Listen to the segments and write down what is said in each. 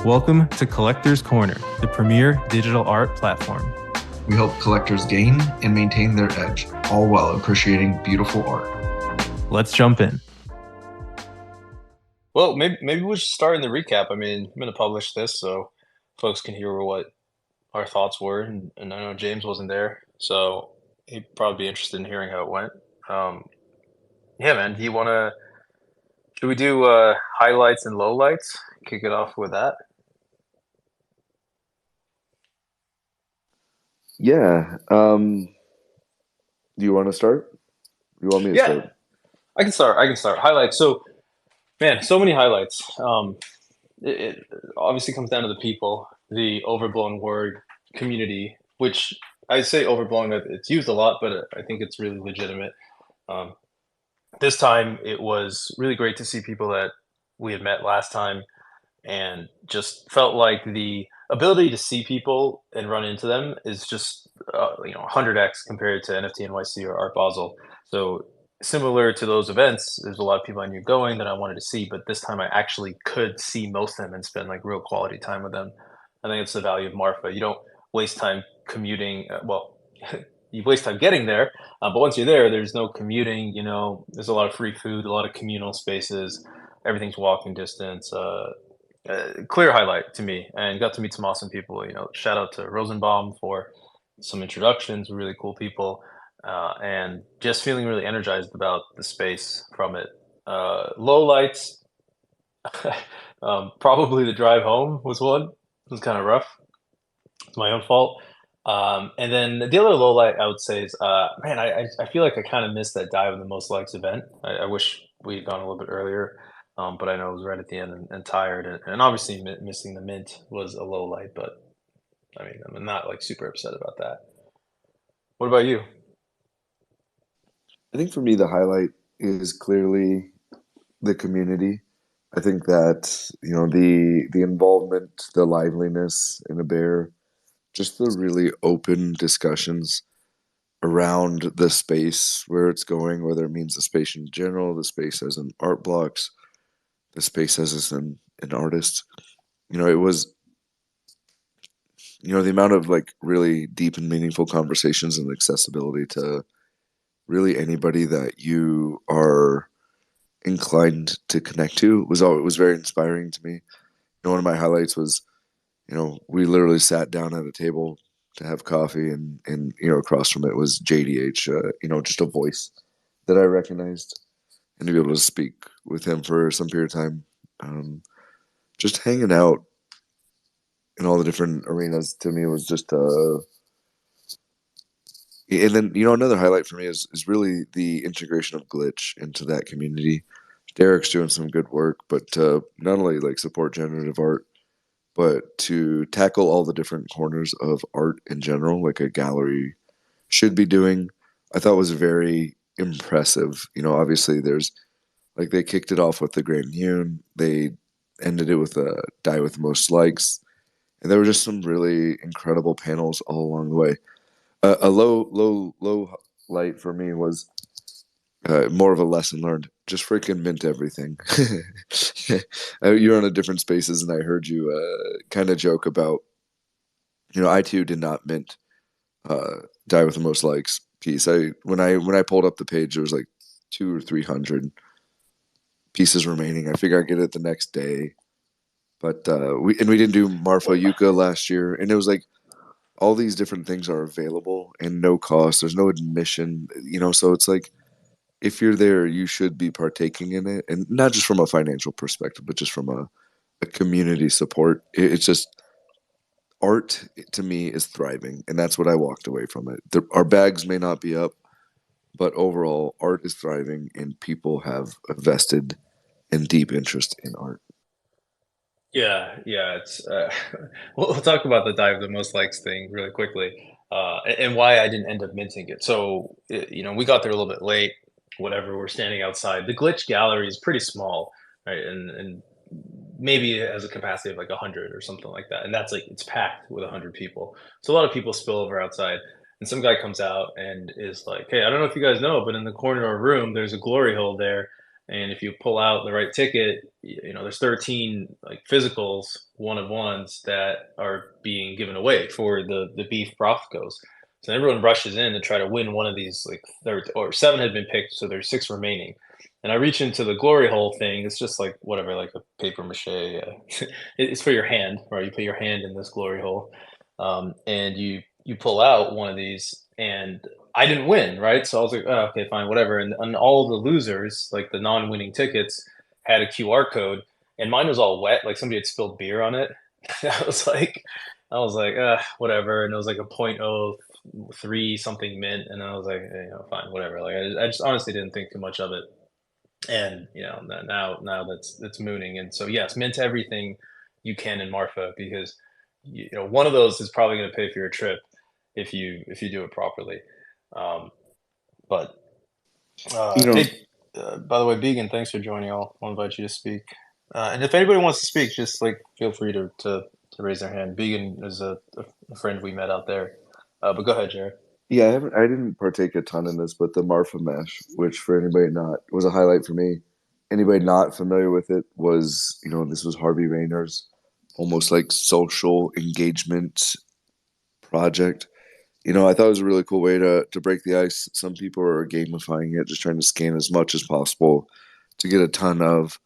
Welcome to Collector's Corner, the premier digital art platform. We help collectors gain and maintain their edge, all while appreciating beautiful art. Let's jump in. Well, maybe we'll just start in the recap. I mean, I'm going to publish this so folks can hear what our thoughts were, and I know James wasn't there, so he'd probably be interested in hearing how it went. Yeah, man, do you want to? Should we do highlights and lowlights? Kick it off with that. Yeah. Do you want to start? You want me to Yeah, start? I can start. I can start. Highlights. So, man, so many highlights. It obviously comes down to the people, the overblown word community, which I say overblown. It's used a lot, but I think it's really legitimate. Um, this time, it was really great to see people that we had met last time, and just felt like the ability to see people and run into them is just 100x compared to NFT NYC or Art Basel. So similar to those events, there's a lot of people I knew going that I wanted to see, but this time I actually could see most of them and spend like real quality time with them. I think it's the value of Marfa. You don't waste time commuting. You waste time getting there, but once you're there, there's no commuting. There's a lot of free food, a lot of communal spaces. Everything's walking distance. Clear highlight to me, and got to meet some awesome people. Shout out to Rosenbaum for some introductions, really cool people, and just feeling really energized about the space from it. Low lights, probably the drive home was one. It was kind of rough. It's my own fault. And then the other low light I would say is, man, I feel like I kind of missed that dive in the most likes event. I wish we had gone a little bit earlier. But I know it was right at the end and tired, and obviously missing the mint was a low light. But I mean, I'm not like super upset about that. What about you? I think for me, the highlight is clearly the community. I think that the involvement, the liveliness in a bear, just the really open discussions around the space, where it's going, whether it means the space in general, the space as in art blocks, the space as an artist. It was the amount of like really deep and meaningful conversations and accessibility to really anybody that you are inclined to connect to was very inspiring to me. One of my highlights was, we literally sat down at a table to have coffee, and across from it was JDH, just a voice that I recognized, and to be able to speak with him for some period of time, just hanging out in all the different arenas to me was just and then another highlight for me is really the integration of Glitch into that community. Derek's doing some good work, but to not only like support generative art, but to tackle all the different corners of art in general, like a gallery should be doing, I thought was very impressive. Obviously there's like they kicked it off with the Grand Hune, they ended it with a die with the most likes, and there were just some really incredible panels all along the way. A low light for me was more of a lesson learned. Just freaking mint everything. You're on a different spaces, and I heard you kind of joke about, I too did not mint die with the most likes piece. When I pulled up the page, there was like 200 or 300 pieces remaining. I figure I'd get it the next day, but we didn't do Marfa Yucca last year, and it was like all these different things are available and no cost. There's no admission, so it's like if you're there, you should be partaking in it, and not just from a financial perspective, but just from a community support. It's just art to me is thriving, and that's what I walked away from it. Our bags may not be up, but overall, art is thriving, and people have a vested and deep interest in art. Yeah. It's we'll talk about the dive the most likes thing really quickly, and why I didn't end up minting it. So we got there a little bit late. Whatever, we're standing outside. The Glitch gallery is pretty small, right? And maybe it has a capacity of like 100 or something like that. And that's like it's packed with 100 people. So a lot of people spill over outside. And some guy comes out and is like, "Hey, I don't know if you guys know, but in the corner of our room, there's a glory hole there, And if you pull out the right ticket, there's 13 like physicals, one of ones that are being given away for the beef Brothkos. So everyone rushes in to try to win one of these. Like or seven had been picked, so there's six remaining. And I reach into the glory hole thing. It's just like whatever, like a paper mache. It's for your hand, right? You put your hand in this glory hole, and you pull out one of these, and I didn't win, right? So I was like, oh, okay, fine, whatever. And all the losers, like the non-winning tickets, had a QR code, and mine was all wet, like somebody had spilled beer on it. I was like, whatever. And it was like a point oh 3 something mint, and I was like, fine, whatever. Like I just honestly didn't think too much of it. And now that's mooning. And so yes, mint everything you can in Marfa, because one of those is probably going to pay for your trip if you do it properly. Um, but hey, by the way, Began, thanks for joining. I'll invite you to speak. And if anybody wants to speak, just like feel free to raise their hand. Began is a friend we met out there. But go ahead, Jared. Yeah, I didn't partake a ton in this, but the Marfa mesh, which for anybody not was a highlight for me. Anybody not familiar with it was, this was Harvey Rayner's almost like social engagement project. I thought it was a really cool way to break the ice. Some people are gamifying it, just trying to scan as much as possible to get a ton of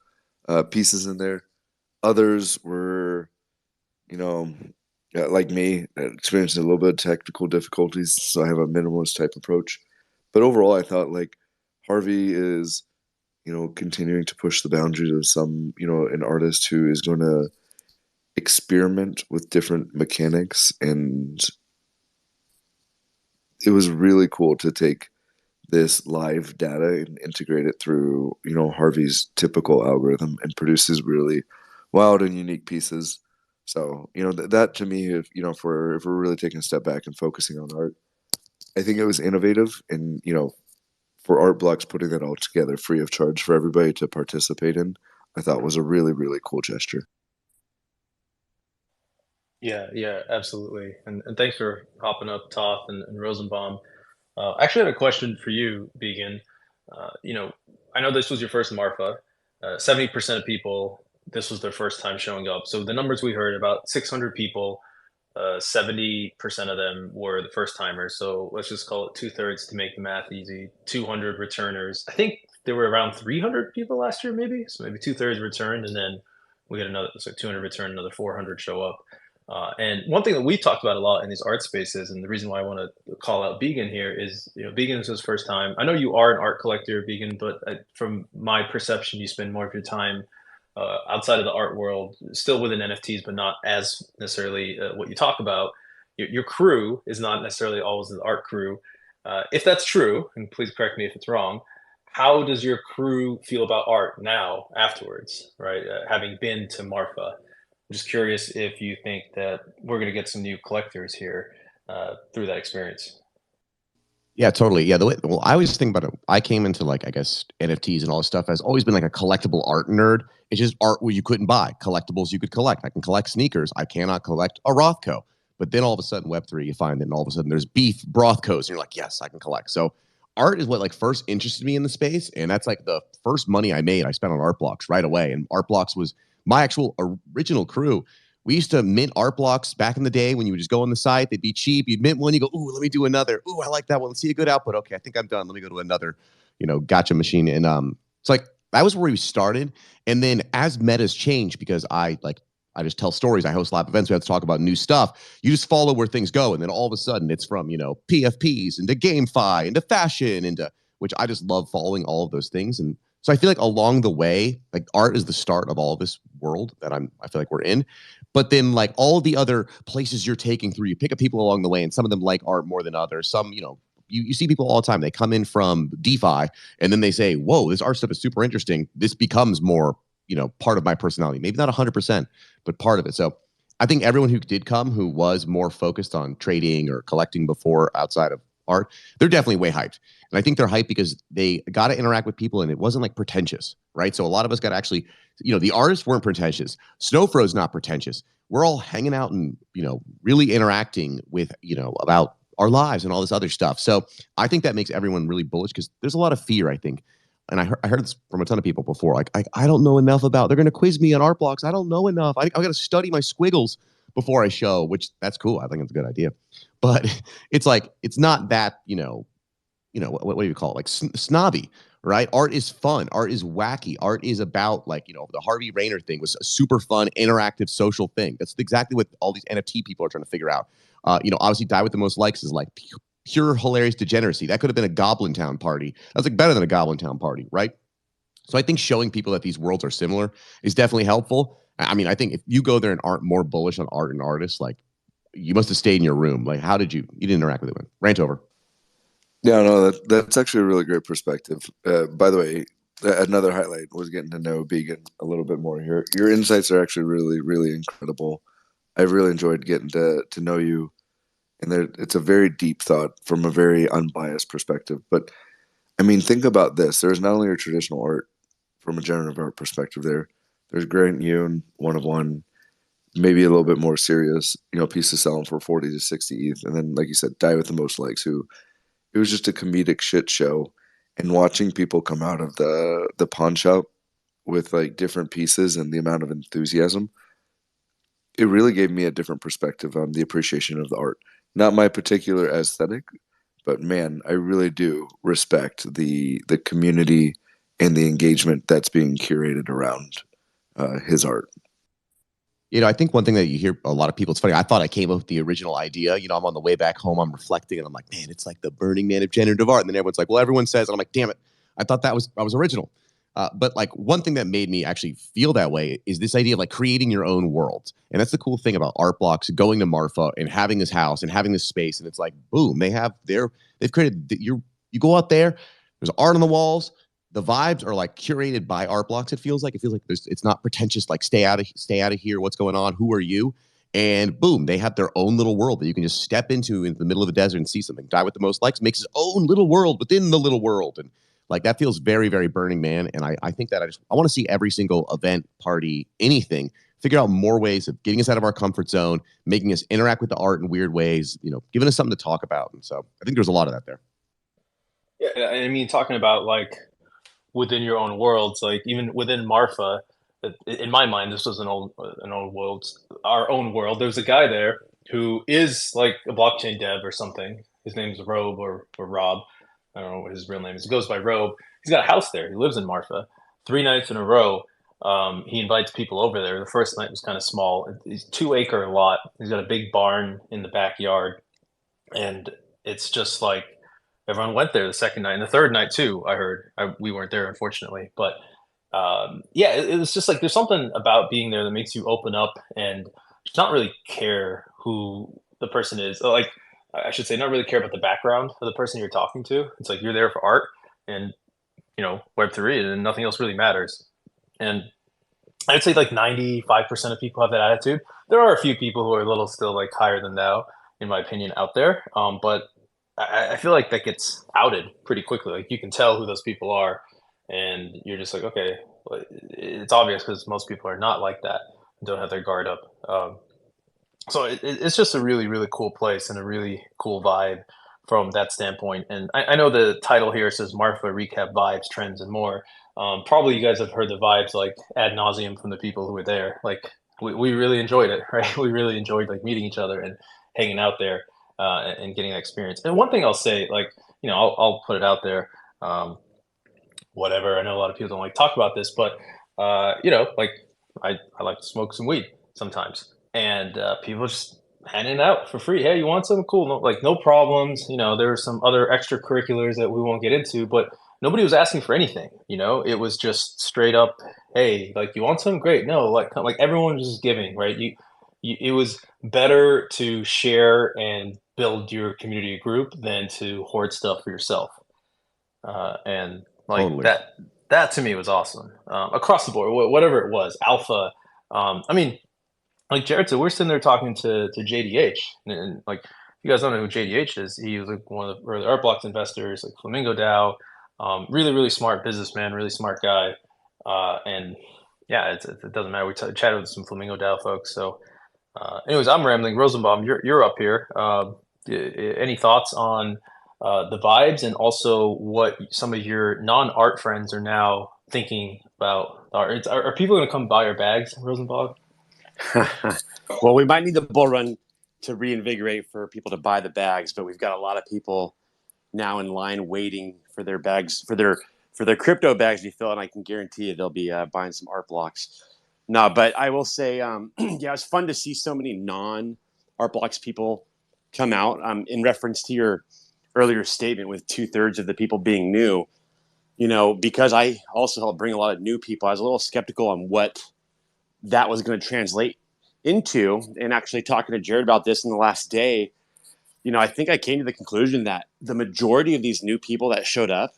pieces in there. Others were, like me, experiencing a little bit of technical difficulties, so I have a minimalist type approach. But overall, I thought like Harvey is, continuing to push the boundaries of some, an artist who is going to experiment with different mechanics, and it was really cool to take this live data and integrate it through, Harvey's typical algorithm and produce these really wild and unique pieces. So, that to me, if we're really taking a step back and focusing on art, I think it was innovative, and, for Art Blocks putting that all together free of charge for everybody to participate in, I thought was a really, really cool gesture. Yeah, absolutely. And thanks for hopping up, Toth and Rosenbaum. I actually had a question for you, Began. I know this was your first Marfa. 70% of people, this was their first time showing up. So the numbers we heard, about 600 people, 70% of them were the first timers. So let's just call it two-thirds to make the math easy. 200 returners. I think there were around 300 people last year, maybe. So maybe two-thirds returned, and then we get another, so 200 return, another 400 show up. And one thing that we talked about a lot in these art spaces, and the reason why I want to call out Began here is, Began is his first time. I know you are an art collector, Began, but from my perception, you spend more of your time outside of the art world, still within NFTs, but not as necessarily what you talk about. Your crew is not necessarily always the art crew. If that's true, and please correct me if it's wrong, how does your crew feel about art now afterwards, right? Having been to Marfa? I'm just curious if you think that we're going to get some new collectors here through that experience. Yeah, totally. Yeah, I always think about it. I came into like, I guess, NFTs and all this stuff. Has always been like a collectible art nerd. It's just art where you couldn't buy, collectibles you could collect. I can collect sneakers. I cannot collect a Rothko. But then all of a sudden, Web3, you find it, and all of a sudden there's beef Brothkos, and you're like, yes, I can collect. So art is what like first interested me in the space, and that's like the first money I made. I spent on art blocks right away, and art blocks was my actual original crew. We used to mint art blocks back in the day when you would just go on the site. They'd be cheap. You'd mint one. You go, ooh, let me do another. Ooh, I like that one. Let's see a good output. Okay, I think I'm done. Let me go to another, gotcha machine. And it's like that was where we started. And then as metas changed, because I just tell stories. I host live events. We have to talk about new stuff. You just follow where things go. And then all of a sudden it's from, PFPs into GameFi, into fashion, into which I just love following all of those things. And so I feel like along the way, like art is the start of all this world that I feel like we're in. But then like all the other places you're taking through, you pick up people along the way, and some of them like art more than others. Some, you see people all the time. They come in from DeFi and then they say, whoa, this art stuff is super interesting. This becomes more, part of my personality. Maybe not 100%, but part of it. So I think everyone who did come, who was more focused on trading or collecting before outside of art, they're definitely way hyped. And I think they're hyped because they got to interact with people, and it wasn't like pretentious, right? So a lot of us got to actually, the artists weren't pretentious. Snowfro's not pretentious. We're all hanging out and, really interacting with, about our lives and all this other stuff. So I think that makes everyone really bullish, because there's a lot of fear, I think, and I heard this from a ton of people before. Like, I don't know enough about. They're going to quiz me on art blocks. I don't know enough. I got to study my squiggles before I show. Which that's cool. I think it's a good idea. But it's like it's not that what do you call it? Like snobby, right? Art is fun. Art is wacky. Art is about like the Harvey Rayner thing was a super fun, interactive, social thing. That's exactly what all these NFT people are trying to figure out. Obviously, Die with the Most Likes is like pure hilarious degeneracy. That could have been a Goblin Town party. That's like better than a Goblin Town party, right? So I think showing people that these worlds are similar is definitely helpful. I mean, I think if you go there and aren't more bullish on art and artists, like you must have stayed in your room. Like, how did you didn't interact with it? Rant over. Yeah, no, that's actually a really great perspective. By the way, another highlight was getting to know Began a little bit more. Your insights are actually really, really incredible. I've really enjoyed getting to know you, and it's a very deep thought from a very unbiased perspective. But I mean, think about this. There's not only your traditional art from a generative art perspective there's Grant Yoon, one of one, maybe a little bit more serious, pieces selling for 40 to 60 ETH. And then, like you said, Die with the Most Likes, who it was just a comedic shit show. And watching people come out of the pawn shop with like different pieces and the amount of enthusiasm, it really gave me a different perspective on the appreciation of the art. Not my particular aesthetic, but man, I really do respect the community and the engagement that's being curated around his art. I think one thing that you hear a lot of people, it's funny. I thought I came up with the original idea. I'm on the way back home, I'm reflecting, and I'm like, man, it's like the Burning Man of generative art. And then everyone's like, well, everyone says, and I'm like, damn it, I thought I was original. But like one thing that made me actually feel that way is this idea of like creating your own world. And that's the cool thing about art blocks, going to Marfa and having this house and having this space. And it's like, boom, they've created, you go out there, there's art on the walls. The vibes are like curated by art blocks. It feels like it's not pretentious. Like stay out of here. What's going on? Who are you? And boom, they have their own little world that you can just step into in the middle of the desert and see something. Die with the Most Likes makes his own little world within the little world. And like that feels very, very Burning Man. And I think that I want to see every single event, party, anything, figure out more ways of getting us out of our comfort zone, making us interact with the art in weird ways, giving us something to talk about. And so I think there's a lot of that there. Yeah, I mean, talking about like within your own worlds, like even within Marfa, in my mind, this was an old world, our own world. There's a guy there who is like a blockchain dev or something. His name's Robe or Rob. I don't know what his real name is. He goes by Robe. He's got a house there. He lives in Marfa. 3 nights in a row, he invites people over there. The first night was kind of small. It's 2-acre lot. He's got a big barn in the backyard, and it's just like everyone went there the second night and the third night too. I heard we weren't there unfortunately, but yeah, it was just like there's something about being there that makes you open up and not really care who the person is. Like I should say, not really care about the background of the person you're talking to. It's like you're there for art and Web3, and nothing else really matters. And I'd say like 95% of people have that attitude. There are a few people who are a little still like higher than thou, in my opinion, out there. But I feel like that gets outed pretty quickly. Like you can tell who those people are, and you're just like, okay, it's obvious because most people are not like that, don't have their guard up. So it's just a really, really cool place and a really cool vibe from that standpoint. And I know the title here says Marfa Recap Vibes, Trends, and More. Probably you guys have heard the vibes like ad nauseum from the people who were there. Like we really enjoyed it, right? We really enjoyed like meeting each other and hanging out there and getting that experience. And one thing I'll say, like, I'll put it out there. Whatever. I know a lot of people don't like to talk about this, but like I like to smoke some weed sometimes, and people just handing it out for free. Hey, you want some? Cool. No problems. There are some other extracurriculars that we won't get into, but nobody was asking for anything. It was just straight up. Hey, like you want some? Great. No, like everyone was just giving, right? It was better to share and build your community group than to hoard stuff for yourself. And like Totally. that to me was awesome across the board, whatever it was. Alpha. I mean, like Jared said, we're sitting there talking to JDH, and like you guys don't know who JDH is. He was like one of the early Art Blocks investors, like Flamingo DAO. Really, really smart businessman, really smart guy. And yeah, it doesn't matter. We chatted with some Flamingo DAO folks. So, anyways, I'm rambling. Rosenbaum, you're up here. Any thoughts on the vibes and also what some of your non-art friends are now thinking about art. Are people going to come buy your bags, Rosenbaum? Well, we might need the bull run to reinvigorate for people to buy the bags, but we've got a lot of people now in line waiting for their bags for their crypto bags to be filled, and I can guarantee you they'll be buying some art blocks. No, but I will say, yeah, it was fun to see so many non-art blocks people come out. In reference to your earlier statement, with 2/3 of the people being new, because I also helped bring a lot of new people, I was a little skeptical on what that was going to translate into. And actually talking to Jared about this in the last day, I think I came to the conclusion that the majority of these new people that showed up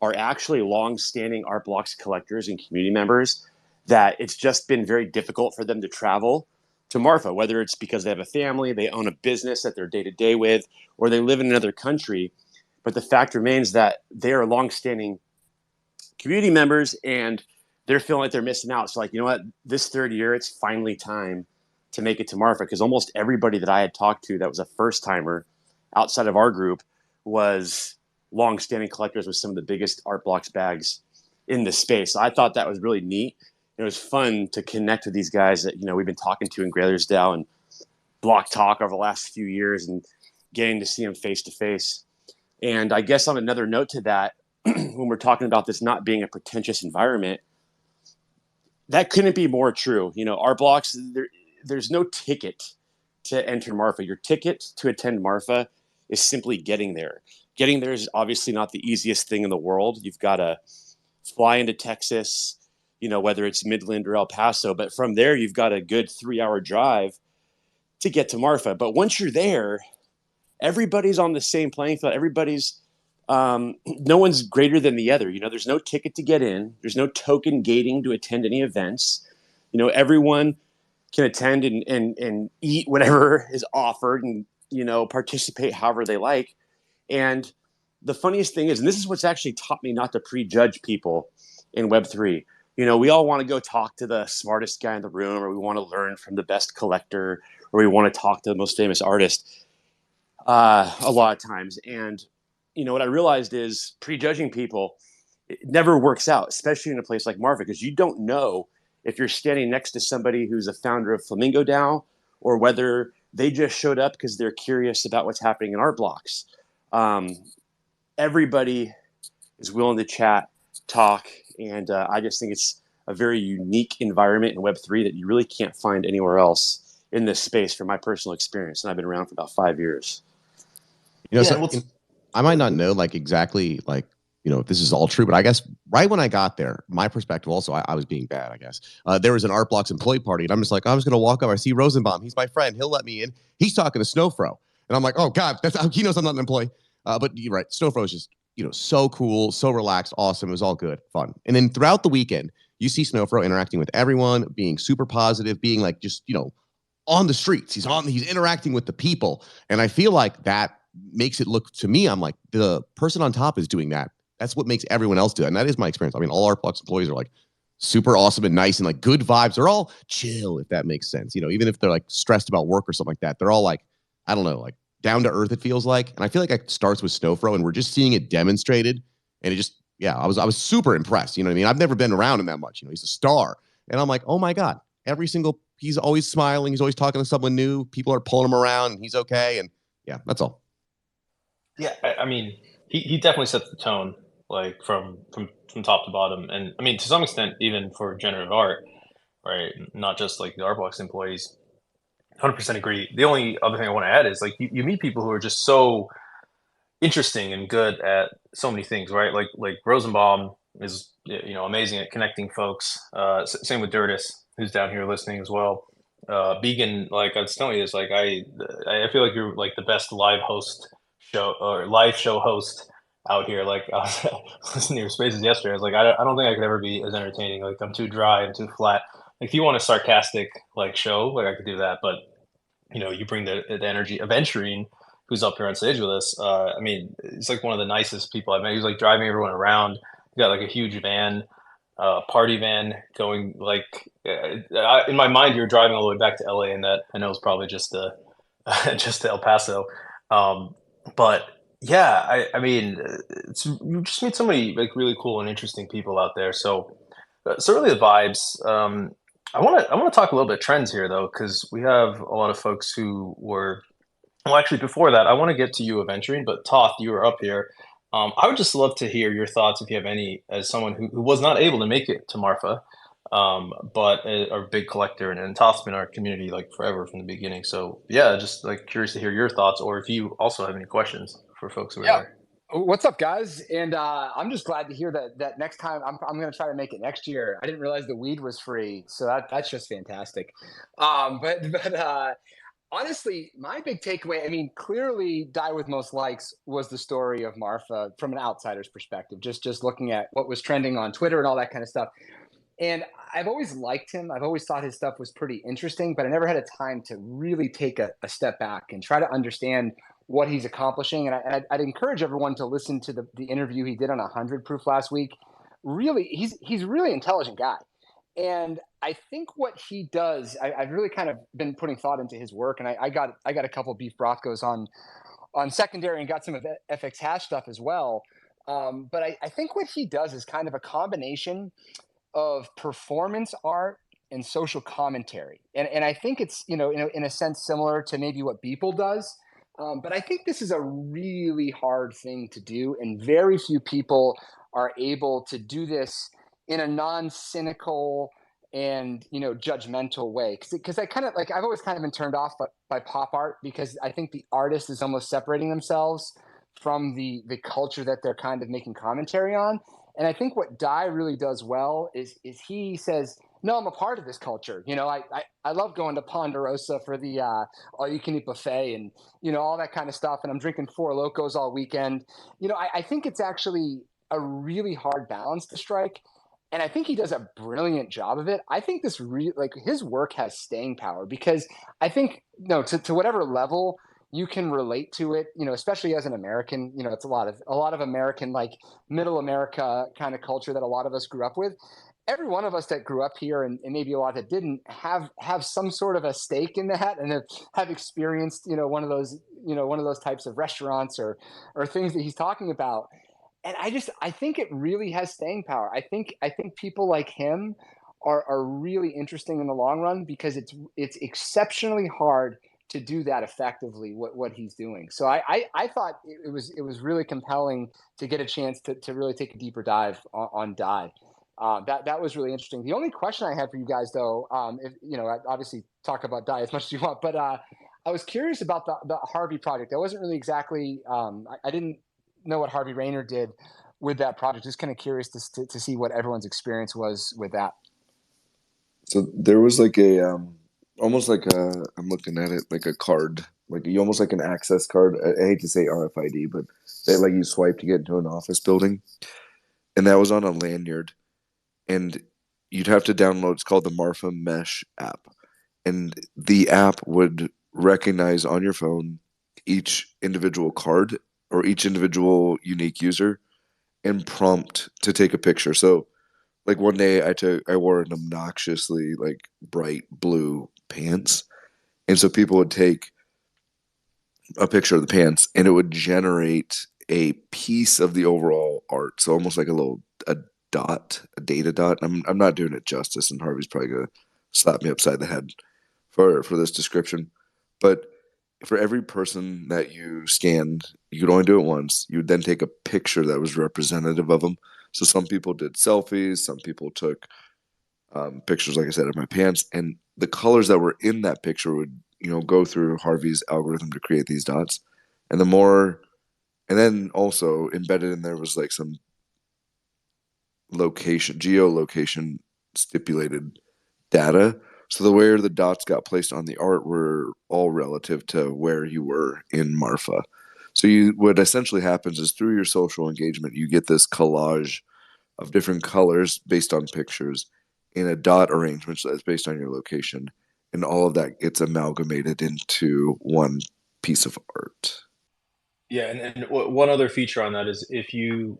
are actually long-standing art blocks collectors and community members that it's just been very difficult for them to travel to Marfa, whether it's because they have a family, they own a business that they're day-to-day with, or they live in another country. But the fact remains that they are long-standing community members and they're feeling like they're missing out. So, like, you know what? This third year, it's finally time to make it to Marfa, because almost everybody that I had talked to that was a first-timer outside of our group was long-standing collectors with some of the biggest art blocks bags in the space. So I thought that was really neat. It was fun to connect with these guys that we've been talking to in Grailersdale and Block Talk over the last few years, and getting to see them face to face. And I guess on another note to that, when we're talking about this not being a pretentious environment, that couldn't be more true. Art blocks, there's no ticket to enter Marfa. Your ticket to attend Marfa is simply getting there. Getting there is obviously not the easiest thing in the world. You've got to fly into Texas, whether it's Midland or El Paso. But from there, you've got a good 3-hour drive to get to Marfa. But once you're there, everybody's on the same playing field. Everybody's no one's greater than the other. There's no ticket to get in. There's no token gating to attend any events. Everyone can attend and eat whatever is offered and, participate however they like. And the funniest thing is, and this is what's actually taught me not to prejudge people in Web3. We all want to go talk to the smartest guy in the room, or we want to learn from the best collector, or we want to talk to the most famous artist a lot of times. And, what I realized is prejudging people, it never works out, especially in a place like Marfa, because you don't know if you're standing next to somebody who's a founder of Flamingo DAO, or whether they just showed up because they're curious about what's happening in art blocks. Everybody is willing to chat, talk, and I just think it's a very unique environment in Web3 that you really can't find anywhere else in this space, from my personal experience. And I've been around for about 5 years. I might not know exactly if this is all true, but I guess right when I got there, my perspective also, I was being bad, I guess. There was an Art Blocks employee party, and I'm just like, I was going to walk up. I see Rosenbaum. He's my friend. He'll let me in. He's talking to Snowfro. And I'm like, oh, God, he knows I'm not an employee. But you're right. Snowfro is just, so cool, so relaxed, awesome. It was all good, fun. And then throughout the weekend, you see Snowfro interacting with everyone, being super positive, being just, on the streets. He's interacting with the people. And I feel like that makes it look to me, I'm like, the person on top is doing that. That's what makes everyone else do it. And that is my experience. I mean, all Art Blocks employees are super awesome and nice and good vibes. They're all chill, if that makes sense. Even if they're stressed about work or something like that, they're all I don't know, down to earth, it feels like. And I feel like it starts with Snowfro, and we're just seeing it demonstrated. And it just, I was super impressed. You know what I mean? I've never been around him that much. He's a star. And I'm like, oh my God, he's always smiling. He's always talking to someone new. People are pulling him around and he's okay. And yeah, that's all. Yeah. I mean, he definitely sets the tone, from top to bottom. And I mean, to some extent, even for generative art, right? Not just the Art Blocks employees. 100% agree. The only other thing I want to add is you meet people who are just so interesting and good at so many things, right? Like Rosenbaum is amazing at connecting folks. Same with Dirtis, who's down here listening as well. Began, I was telling you this, I feel like you're the best live show host out here. I was listening to your spaces yesterday. I was like, I don't think I could ever be as entertaining. I'm too dry and too flat. If you want a sarcastic show, I could do that. But you bring the energy of Venturine, who's up here on stage with us. I mean, it's one of the nicest people I've met. He's driving everyone around. He got a huge van, party van going. In my mind, you're driving all the way back to LA, and that I know is probably just just to El Paso. But Yeah, I mean, it's you just meet so many like really cool and interesting people out there. So certainly the vibes. I want to talk a little bit trends here though, because we have a lot of folks who were. Well, actually, before that, I want to get to you eventually. But Toth, you were up here. I would just love to hear your thoughts if you have any, as someone who was not able to make it to Marfa, but a big collector, and Toth's been our community like forever from the beginning. So yeah, just like curious to hear your thoughts, or if you also have any questions for folks who are Yeah. there. What's up, guys? And I'm just glad to hear that next time I'm going to try to make it next year. I didn't realize the weed was free, so that's just fantastic. But honestly, my big takeaway, I mean, clearly Die With Most Likes was the story of Marfa from an outsider's perspective, just looking at what was trending on Twitter and all that kind of stuff. And I've always liked him. I've always thought his stuff was pretty interesting, but I never had a time to really take a step back and try to understand what he's accomplishing. And I'd encourage everyone to listen to the interview he did on 100 Proof last week. Really, he's a really intelligent guy. And I think what he does, I've really kind of been putting thought into his work, and I got a couple beef Brothkos on secondary and got some of FX hash stuff as well. But I think what he does is kind of a combination of performance art and social commentary. And I think it's, in a sense similar to maybe what Beeple does. But I think this is a really hard thing to do. And very few people are able to do this in a non-cynical and, judgmental way. Because I kind of like, I've always kind of been turned off by pop art because I think the artist is almost separating themselves from the culture that they're kind of making commentary on. And I think what Die really does well is he says, no, I'm a part of this culture. I love going to Ponderosa for the all you can eat buffet and all that kind of stuff. And I'm drinking Four Locos all weekend. I think it's actually a really hard balance to strike. And I think he does a brilliant job of it. I think like his work has staying power because I think, to whatever level you can relate to it, especially as an American, it's a lot of American, like middle America kind of culture that a lot of us grew up with. Every one of us that grew up here and maybe a lot that didn't have some sort of a stake in that and have experienced, one of those types of restaurants or things that he's talking about. And I think it really has staying power. I think people like him are really interesting in the long run because it's exceptionally hard to do that effectively what he's doing. So I thought it was really compelling to get a chance to really take a deeper dive on Die. That was really interesting. The only question I had for you guys though, if obviously talk about Die as much as you want, but I was curious about the Harvey project. I wasn't really exactly I didn't know what Harvey Rayner did with that project. Just kind of curious to see what everyone's experience was with that. So there was like a almost like a I'm looking at it like a card, like you almost like an access card. I hate to say RFID, but that like you swipe to get into an office building, and that was on a lanyard, and you'd have to download. It's called the Marfa Mesh app, and the app would recognize on your phone each individual card or each individual unique user and prompt to take a picture. So like one day I wore an obnoxiously like bright blue pants, and so people would take a picture of the pants and it would generate a piece of the overall art. So almost like a dot, a data dot. I'm not doing it justice, and Harvey's probably gonna slap me upside the head for this description. But for every person that you scanned, you could only do it once. You would then take a picture that was representative of them. So some people did selfies, some people took pictures, like I said, of my pants, and the colors that were in that picture would, go through Harvey's algorithm to create these dots. And the more, and then also embedded in there was like some geolocation stipulated data. So the way the dots got placed on the art were all relative to where you were in Marfa. So what essentially happens is through your social engagement, you get this collage of different colors based on pictures in a dot arrangement that's based on your location. And all of that gets amalgamated into one piece of art. Yeah, and one other feature on that is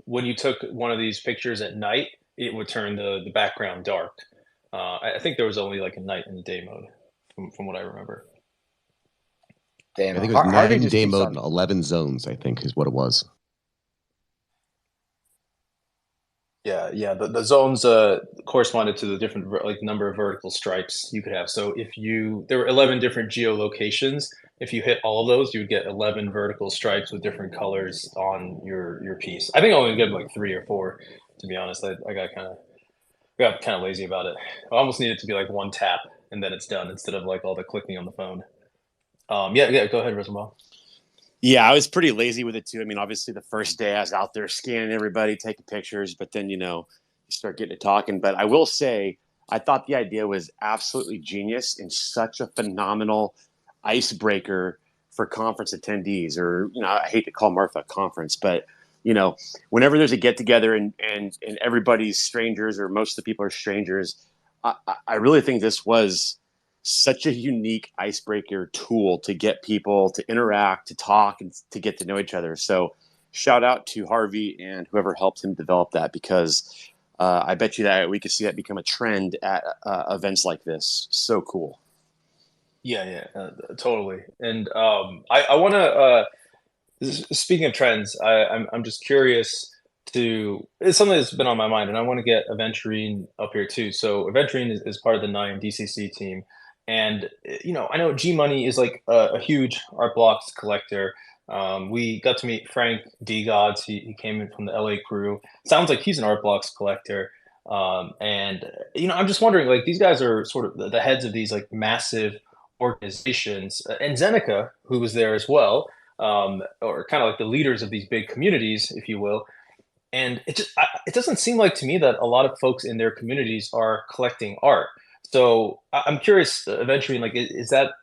when you took one of these pictures at night, it would turn the background dark. I think there was only like a night and a day mode from what I remember. Damn, I think it was Harvey Madden just Day keeps Mode on. and 11 zones, I think is what it was. Yeah. The zones corresponded to the different like number of vertical stripes you could have. So there were 11 different geolocations. If you hit all of those, you would get 11 vertical stripes with different colors on your piece. I think I only get like 3 or 4, to be honest. I got kind of lazy about it. I almost need it to be like one tap and then it's done instead of like all the clicking on the phone. Yeah. Go ahead, Rosenbaum. Yeah, I was pretty lazy with it too. I mean, obviously the first day I was out there scanning everybody, taking pictures, but then, you start getting to talking. But I will say, I thought the idea was absolutely genius and such a phenomenal icebreaker for conference attendees, or, I hate to call Marfa a conference, but, whenever there's a get together and everybody's strangers or most of the people are strangers, I really think this was such a unique icebreaker tool to get people to interact, to talk, and to get to know each other. So shout out to Harvey and whoever helped him develop that, because I bet you that we could see that become a trend at events like this. So cool. Yeah, totally. And I want to. Speaking of trends, I'm just curious it's something that's been on my mind, and I want to get Aventurine up here too. So Aventurine is part of the 9 DCC team, and I know G Money is like a huge art blocks collector. We got to meet Frank D Gods. He came in from the LA crew. Sounds like he's an art blocks collector. And I'm just wondering, like, these guys are sort of the heads of these like massive organizations, and Zeneca, who was there as well, or kind of like the leaders of these big communities, if you will. And it doesn't seem like to me that a lot of folks in their communities are collecting art. So I'm curious, eventually, like, is that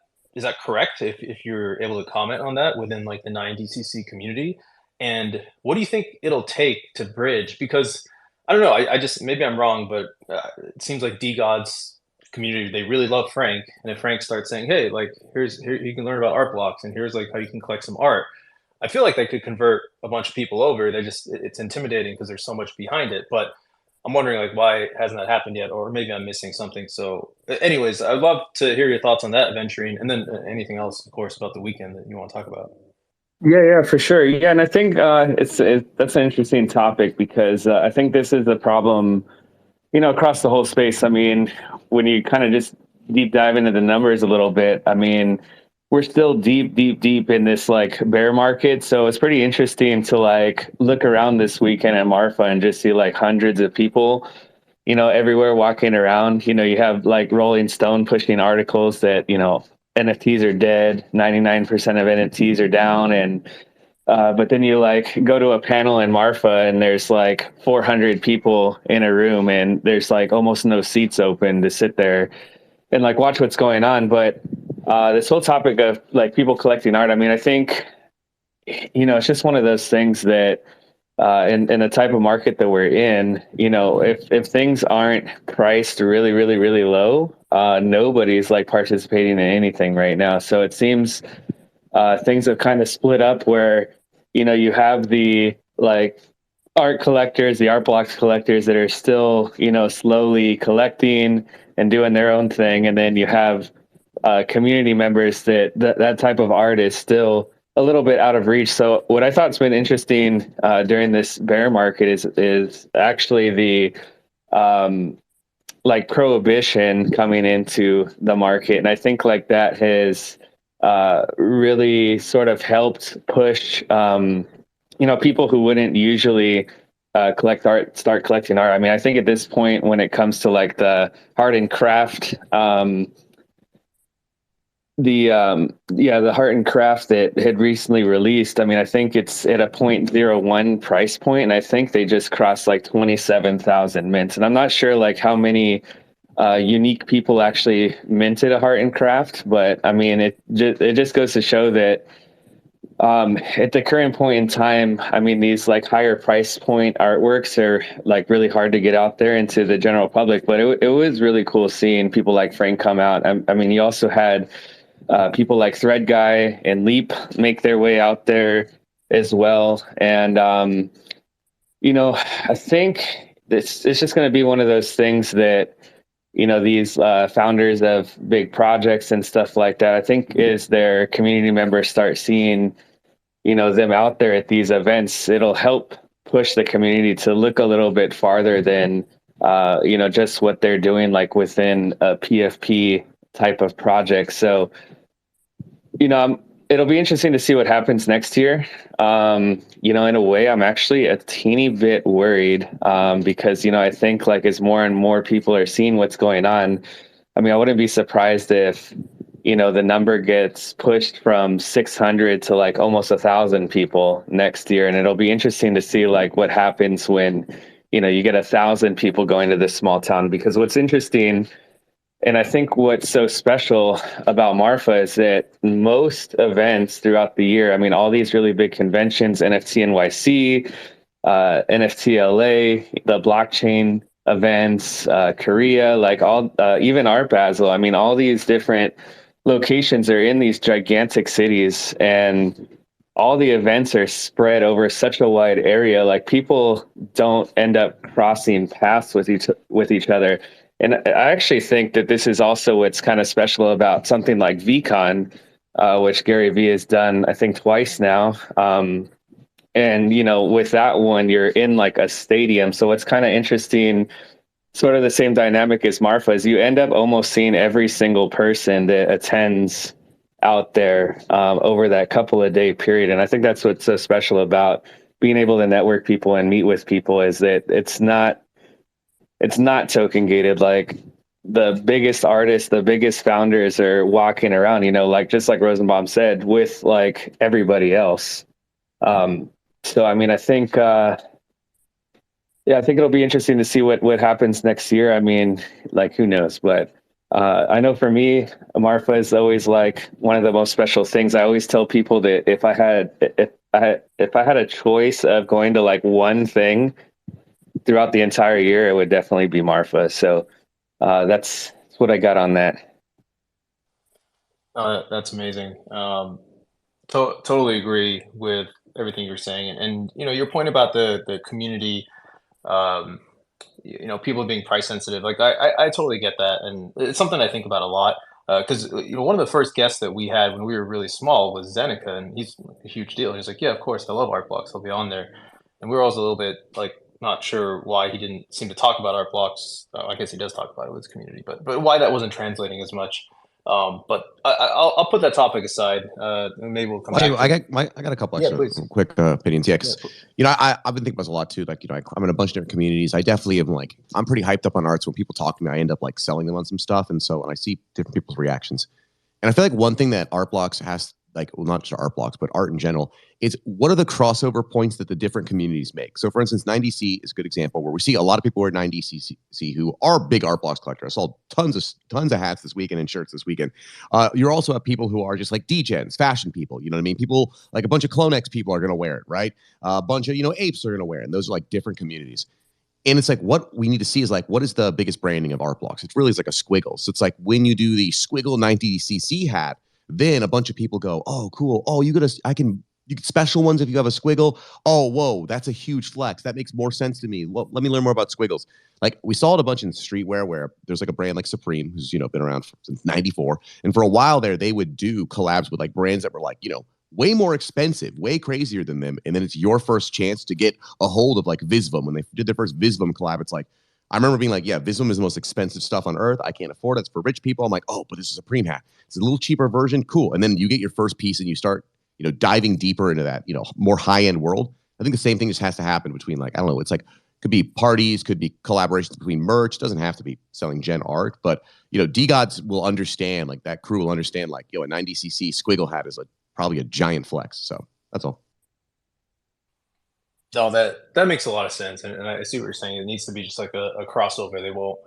correct? If you're able to comment on that within like the 9 DCC community, and what do you think it'll take to bridge? Because I don't know, I just, maybe I'm wrong, but it seems like D God's community, they really love Frank, and if Frank starts saying, hey, like, here you can learn about art blocks, and here's like how you can collect some art, I feel like they could convert a bunch of people over. It's intimidating because there's so much behind it. But I'm wondering, like, why hasn't that happened yet? Or maybe I'm missing something. So anyways, I'd love to hear your thoughts on that, Venturing, and then anything else, of course, about the weekend that you want to talk about. Yeah, for sure. Yeah, and I think that's an interesting topic, because I think this is a problem, across the whole space. I mean, when you kind of just deep dive into the numbers a little bit, I mean, we're still deep in this like bear market. So it's pretty interesting to like look around this weekend at Marfa and just see like hundreds of people, everywhere walking around. You have like Rolling Stone pushing articles that, NFTs are dead, 99% of NFTs are down. And but then you like go to a panel in Marfa and there's like 400 people in a room and there's like almost no seats open to sit there and like watch what's going on. But this whole topic of like people collecting art, I mean, I think, it's just one of those things that in the type of market that we're in, if things aren't priced really, really, really low, nobody's like participating in anything right now. So it seems things have kind of split up where, you have the like art collectors, the art blocks collectors that are still, slowly collecting and doing their own thing. And then you have community members that type of art is still a little bit out of reach. So what I thought's been interesting during this bear market is actually the like prohibition coming into the market. And I think like that has really sort of helped push, people who wouldn't usually collect art, start collecting art. I mean, I think at this point, when it comes to like the art and craft, the art and craft that had recently released, I mean, I think it's at a 0.01 price point, and I think they just crossed like 27,000 mints. And I'm not sure like how many unique people actually minted a art and craft, but I mean, it just goes to show that at the current point in time, I mean, these like higher price point artworks are like really hard to get out there into the general public. But it was really cool seeing people like Frank come out. I mean, you also had people like Thread Guy and Leap make their way out there as well. And, I think it's just going to be one of those things that these founders of big projects and stuff like that, I think as their community members start seeing, them out there at these events, it'll help push the community to look a little bit farther than, just what they're doing like within a PFP type of project. So, it'll be interesting to see what happens next year. In a way, I'm actually a teeny bit worried because, I think like as more and more people are seeing what's going on, I mean, I wouldn't be surprised if, the number gets pushed from 600 to like almost 1,000 people next year. And it'll be interesting to see like what happens when, you get 1,000 people going to this small town, because what's interesting, and I think what's so special about Marfa is that most events throughout the year, I mean, all these really big conventions, NFT NYC, NFT LA, the blockchain events, Korea, like all, even Art Basel, I mean, all these different locations are in these gigantic cities, and all the events are spread over such a wide area. Like people don't end up crossing paths with each other. And I actually think that this is also what's kind of special about something like VCon, which Gary Vee has done, I think, twice now. And, with that one, you're in like a stadium. So what's kind of interesting, sort of the same dynamic as Marfa, is you end up almost seeing every single person that attends out there over that couple of day period. And I think that's what's so special about being able to network people and meet with people, is that it's not token gated. Like the biggest artists, the biggest founders are walking around, like just like Rosenbaum said, with like everybody else. So, I mean, I think, I think it'll be interesting to see what happens next year. I mean, like, who knows? But I know for me, Marfa is always like one of the most special things. I always tell people that if I had a choice of going to like one thing throughout the entire year, it would definitely be Marfa. So that's what I got on that. That's amazing. Totally agree with everything you're saying, and your point about the community, people being price sensitive. Like I totally get that, and it's something I think about a lot. Because one of the first guests that we had when we were really small was Zeneca, and he's a huge deal. He's like, yeah, of course, I love art blocks. I'll be on there. And we were also a little bit like not sure why he didn't seem to talk about art blocks. I guess he does talk about it with his community, but why that wasn't translating as much. But I'll put that topic aside. And maybe we'll come back. I got a couple extra quick opinions. Yeah, because I've been thinking about this a lot too. Like I'm in a bunch of different communities. I definitely am like I'm pretty hyped up on arts. When people talk to me, I end up like selling them on some stuff. And so when I see different people's reactions, and I feel like one thing that art blocks has, like, well, not just art blocks, but art in general, is what are the crossover points that the different communities make? So, for instance, 9DC is a good example where we see a lot of people wear 9DC who are big art blocks collectors. I saw tons of hats this weekend and shirts this weekend. You also have people who are just like degens, fashion people. You know what I mean? People like a bunch of Clonex people are going to wear it, right? A bunch of apes are going to wear it. And those are like different communities. And it's like what we need to see is like, what is the biggest branding of art blocks? It really is like a squiggle. So it's like when you do the squiggle 90cc hat, then a bunch of people go, oh, cool. Oh, you can special ones if you have a squiggle. Oh, whoa, that's a huge flex. That makes more sense to me. Well, let me learn more about squiggles. Like we saw it a bunch in streetwear where there's like a brand like Supreme, who's, been around since 94. And for a while there, they would do collabs with like brands that were like, way more expensive, way crazier than them. And then it's your first chance to get a hold of like Visvum. When they did their first Visvum collab, it's like, I remember being like, yeah, Visvum is the most expensive stuff on earth. I can't afford it. It's for rich people. I'm like, oh, but this is a Supreme hat. It's a little cheaper version. Cool. And then you get your first piece and you start, diving deeper into that, more high-end world. I think the same thing just has to happen between like, I don't know, it's like, could be parties, could be collaborations between merch. Doesn't have to be selling gen art, but D-Gods will understand, like that crew will understand, like, a 90cc squiggle hat is like probably a giant flex. So that's all. No, that makes a lot of sense, and I see what you're saying. It needs to be just like a crossover. They won't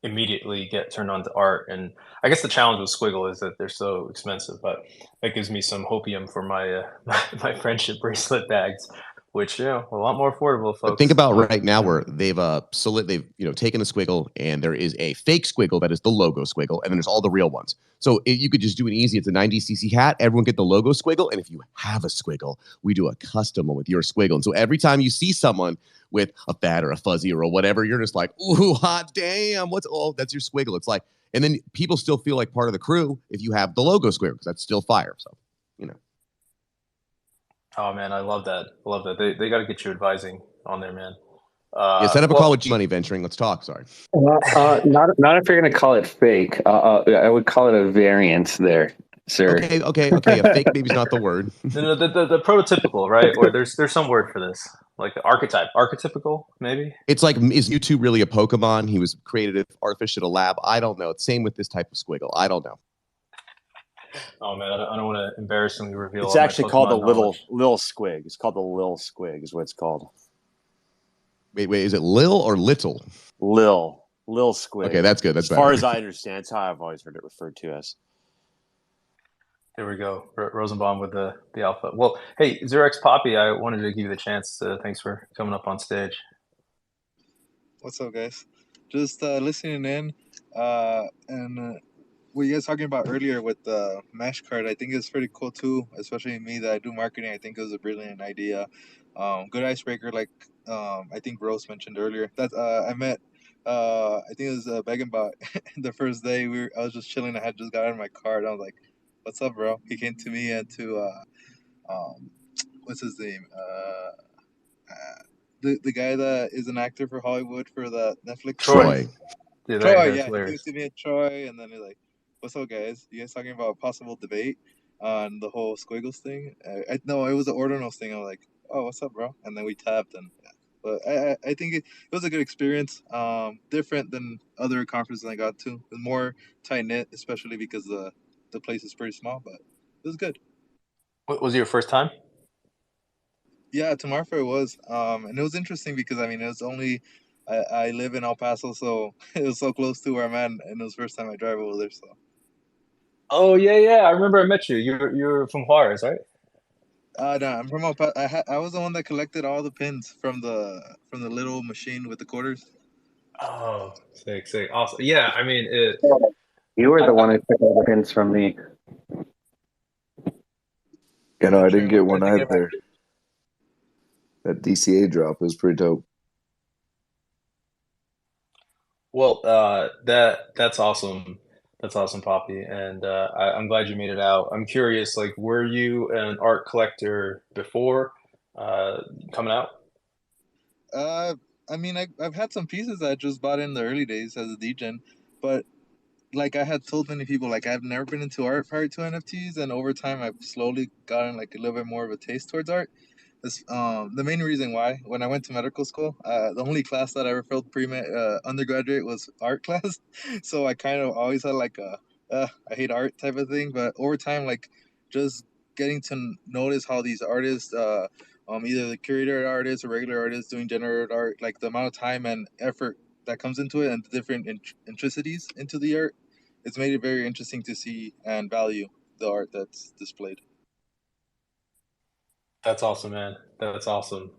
immediately get turned on to art, and I guess the challenge with Squiggle is that they're so expensive. But that gives me some hopium for my my friendship bracelet bags. which a lot more affordable, folks. But think about right now where they've taken the squiggle, and there is a fake squiggle that is the logo squiggle, and then there's all the real ones. So you could just do it easy. It's a 90cc hat. Everyone get the logo squiggle, and if you have a squiggle, we do a custom one with your squiggle. And so every time you see someone with a fat or a fuzzy or whatever, you're just like, ooh, hot damn! That's your squiggle. It's like, and then people still feel like part of the crew if you have the logo squiggle, because that's still fire. So Oh man, I love that. They got to get you advising on there, man. Set up a call with Money Venturing. Let's talk. Sorry. Not if you're going to call it fake. I would call it a variance there, sir. Okay. A fake maybe is not the word. No, the prototypical, right? Or there's some word for this, like the archetypical, maybe. It's like, is YouTube really a Pokemon? He was created artificial lab. I don't know. It's same with this type of squiggle. I don't know. Oh man, I don't want to embarrassingly reveal. It's actually called the little squig. It's called the Lil Squig, is what it's called. Wait, is it Lil or Little? Lil Squig. Okay, that's good. That's as better. far as I understand. That's how I've always heard it referred to as. There we go, Rosenbaum with the alpha. Well, hey, Xerox Poppy, I wanted to give you the chance. Thanks for coming up on stage. What's up, guys? Just listening in, and what you guys talking about earlier with the mesh card, I think it's pretty cool too. Especially me that I do marketing, I think it was a brilliant idea. Good icebreaker, like I think Rose mentioned earlier. That I met, I think it was Begenbot the first day. I was just chilling. I had just got out of my car, and I was like, "What's up, bro?" He came to me and to what's his name? The guy that is an actor for Hollywood for the Netflix. Troy. Troy, yeah, he came to me and Troy, and then he's like, "What's up, guys? You guys talking about a possible debate on the whole Squiggles thing?" No, it was the Ordinals thing. I'm like, "Oh, what's up, bro?" And then we tapped, and yeah. But I think it was a good experience. Different than other conferences I got to. It was more tight knit, especially because the place is pretty small. But it was good. Was it your first time? Yeah, to Marfa it was, and it was interesting because it was only. I live in El Paso, so it was so close to where I'm at, and it was the first time I drive over there. So. Oh yeah. I remember I met you. You're from Juarez, right? No, I'm from El Paso. I was the one that collected all the pins from the little machine with the quarters. Oh, sick, awesome. Yeah, You were the one who took all the pins from me. I didn't get one either. That DCA drop was pretty dope. Well, that's awesome. That's awesome, Poppy, and I'm glad you made it out. I'm curious, like, were you an art collector before coming out? I've had some pieces that I just bought in the early days as a degen, but like I had told many people, like I've never been into art prior to NFTs, and over time I've slowly gotten like a little bit more of a taste towards art. This, the main reason why, when I went to medical school, the only class that I ever felt pre-med undergraduate was art class. So I kind of always had like I hate art type of thing. But over time, like just getting to notice how these artists, either the curator artists or regular artists doing generated art, like the amount of time and effort that comes into it and the different intricacies into the art, it's made it very interesting to see and value the art that's displayed. That's awesome, man. That's awesome.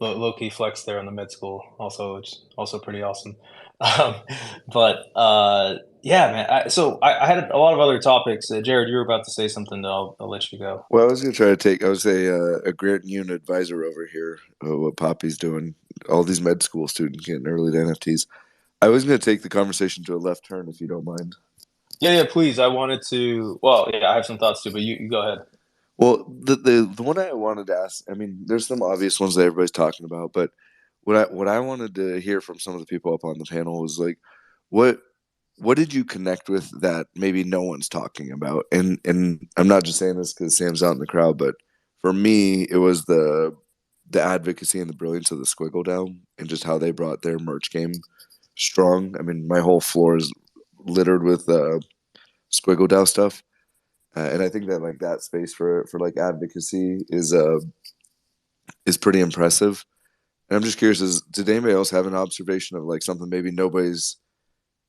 Low key flex there in the mid school, also, which is also pretty awesome. Yeah, man. So I had a lot of other topics. Jared, you were about to say something. I'll let you go. Well, I was going to try to take, I would say, a grant unit advisor over here, what Poppy's doing. All these med school students getting early to NFTs. I was going to take the conversation to a left turn, if you don't mind. Yeah, please. I wanted to. Well, yeah, I have some thoughts too, but you go ahead. Well, the one I wanted to ask, there's some obvious ones that everybody's talking about, but what I wanted to hear from some of the people up on the panel was like, what did you connect with that maybe no one's talking about? And I'm not just saying this because Sam's out in the crowd, but for me, it was the advocacy and the brilliance of the Squiggle Down and just how they brought their merch game strong. My whole floor is littered with Squiggle Down stuff. And I think that like that space for like advocacy is pretty impressive. And I'm just curious, did anybody else have an observation of like something maybe nobody's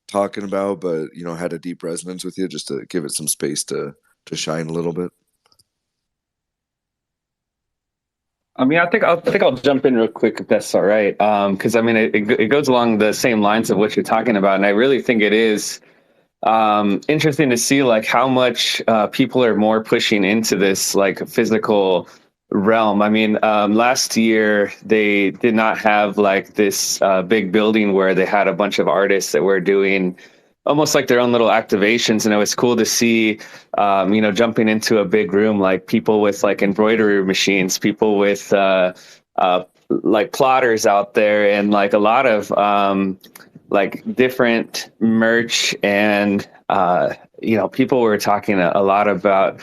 talking about, but had a deep resonance with you, just to give it some space to shine a little bit? I mean, I think I'll jump in real quick if that's all right. Because I mean, it goes along the same lines of what you're talking about, and I really think it is interesting to see like how much people are more pushing into this like physical realm. I mean, last year they did not have like this big building where they had a bunch of artists that were doing almost like their own little activations, and it was cool to see jumping into a big room, like people with like embroidery machines, people with like plotters out there, and like a lot of like different merch, and people were talking a lot about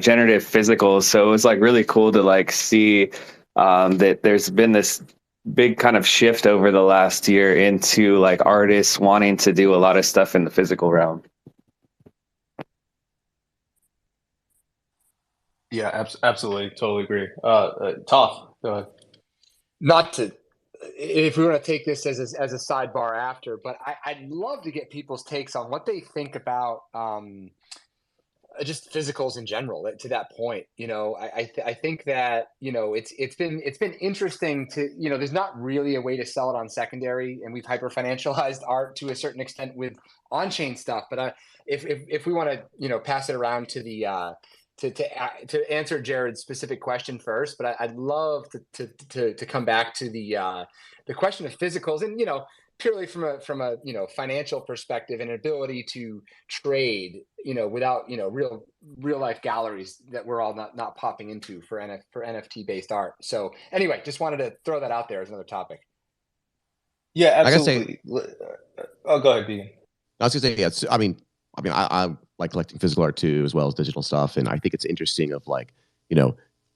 generative physicals. So it was like really cool to like see that there's been this big kind of shift over the last year into like artists wanting to do a lot of stuff in the physical realm. Yeah, absolutely, totally agree. Toph, go ahead. Not to, if we want to take this as a sidebar after, but I'd love to get people's takes on what they think about just physicals in general. To that point, I think that it's been interesting to there's not really a way to sell it on secondary, and we've hyper financialized art to a certain extent with on chain stuff. But if we want to pass it around to the to answer Jared's specific question first, but I'd love to come back to the question of physicals, and purely from a financial perspective and ability to trade without real life galleries that we're all not popping into for NFT based art. So anyway, just wanted to throw that out there as another topic. Yeah, I gotta say- absolutely. Oh, go ahead, Dean. I was gonna say, yeah. I like collecting physical art too, as well as digital stuff, and I think it's interesting of like,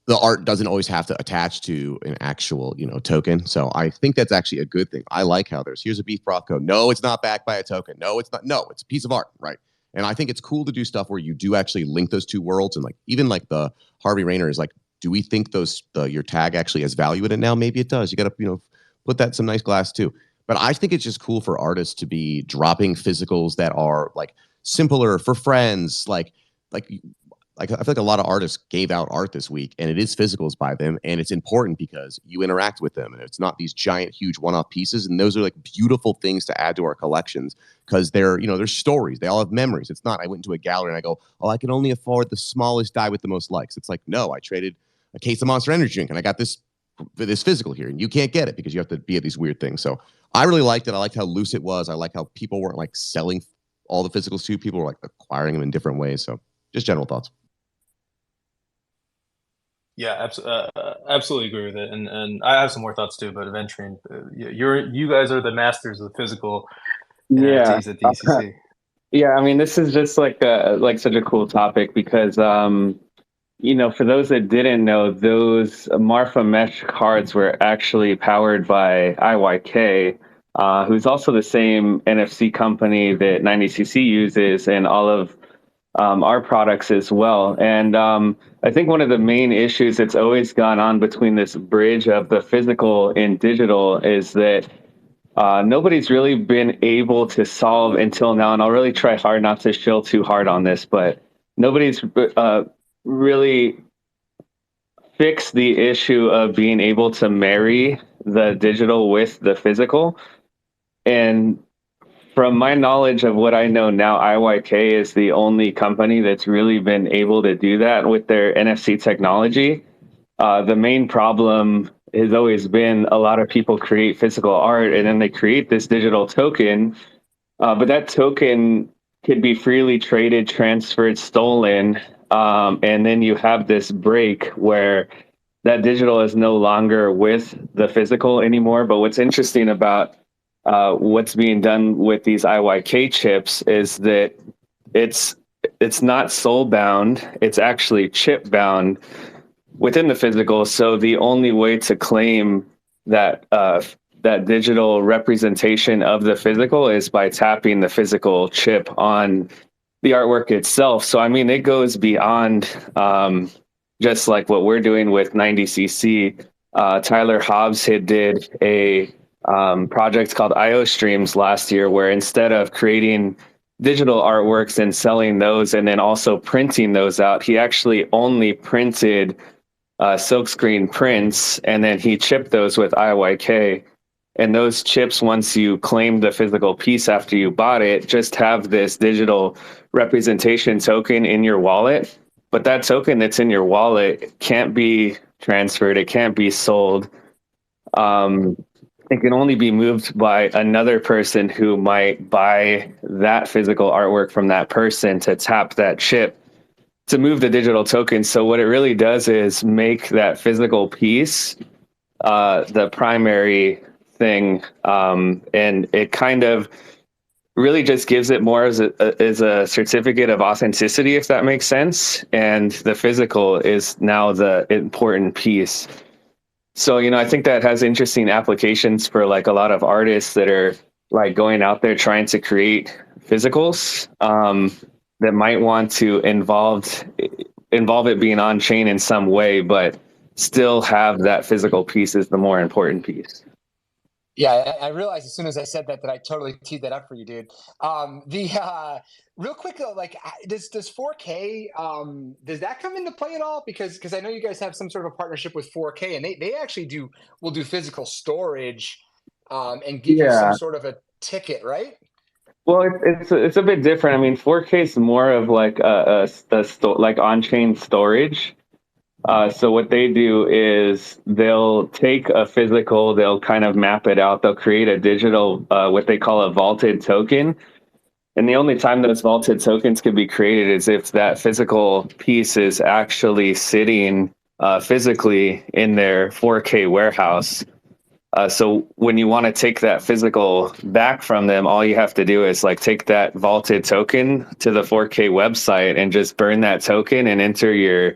the art doesn't always have to attach to an actual, token. So I think that's actually a good thing. I like how here's a beef Brothko. No, it's not backed by a token. No, it's not. No, it's a piece of art, right? And I think it's cool to do stuff where you do actually link those two worlds, and like even like the Harvey Rayner is like, do we think your tag actually has value in it now? Maybe it does. You got to put that in some nice glass too. But I think it's just cool for artists to be dropping physicals that are like simpler for friends. Like I feel like a lot of artists gave out art this week, and it is physicals by them, and it's important because you interact with them, and it's not these giant, huge one-off pieces. And those are like beautiful things to add to our collections because they're stories. They all have memories. It's not I went into a gallery and I go, oh, I can only afford the smallest die with the most likes. It's like, no, I traded a case of Monster Energy drink, and I got this physical here, and you can't get it because you have to be at these weird things. So I really liked it. I liked how loose it was. I like how people weren't like selling all the physicals to people, were like acquiring them in different ways. So just general thoughts. Yeah, absolutely agree with it, and I have some more thoughts too. But eventually, you guys are the masters of the physical NFTs at DCC. Yeah, I mean, this is just like such a cool topic because for those that didn't know, those Marfa mesh cards were actually powered by IYK, who's also the same NFC company that 90cc uses, and all of our products as well. And I think one of the main issues that's always gone on between this bridge of the physical and digital is that nobody's really been able to solve until now, and I'll really try hard not to shill too hard on this, but nobody's really fixed the issue of being able to marry the digital with the physical. And from my knowledge of what I know now, IYK is the only company that's really been able to do that with their NFC technology. The main problem has always been a lot of people create physical art and then they create this digital token, but that token could be freely traded, transferred, stolen, and then you have this break where that digital is no longer with the physical anymore. But what's interesting about what's being done with these IYK chips is that it's not soul bound, it's actually chip bound within the physical. So the only way to claim that that digital representation of the physical is by tapping the physical chip on the artwork itself. So I mean, it goes beyond just like what we're doing with 90cc. Tyler Hobbs did a project called IO Streams last year, where instead of creating digital artworks and selling those and then also printing those out, he actually only printed silkscreen prints, and then he chipped those with IYK. And those chips, once you claim the physical piece after you bought it, just have this digital representation token in your wallet. But that token that's in your wallet can't be transferred. It can't be sold. It can only be moved by another person who might buy that physical artwork from that person to tap that chip to move the digital token. So what it really does is make that physical piece the primary thing, and it kind of really just gives it more as a certificate of authenticity, if that makes sense. And the physical is now the important piece. So, I think that has interesting applications for like a lot of artists that are like going out there trying to create physicals that might want to involve it being on chain in some way, but still have that physical piece is the more important piece. Yeah, I realized as soon as I said that I totally teed that up for you, dude. Real quick though, like, does 4K does that come into play at all? Because I know you guys have some sort of a partnership with 4K, and they actually will do physical storage and give you some sort of a ticket, right? Well, it's a bit different. I mean, 4K is more of like like on-chain storage. So what they do is they'll take a physical, they'll kind of map it out, they'll create a digital, what they call a vaulted token. And the only time those vaulted tokens can be created is if that physical piece is actually sitting physically in their 4K warehouse. So when you want to take that physical back from them, all you have to do is like take that vaulted token to the 4K website and just burn that token and enter your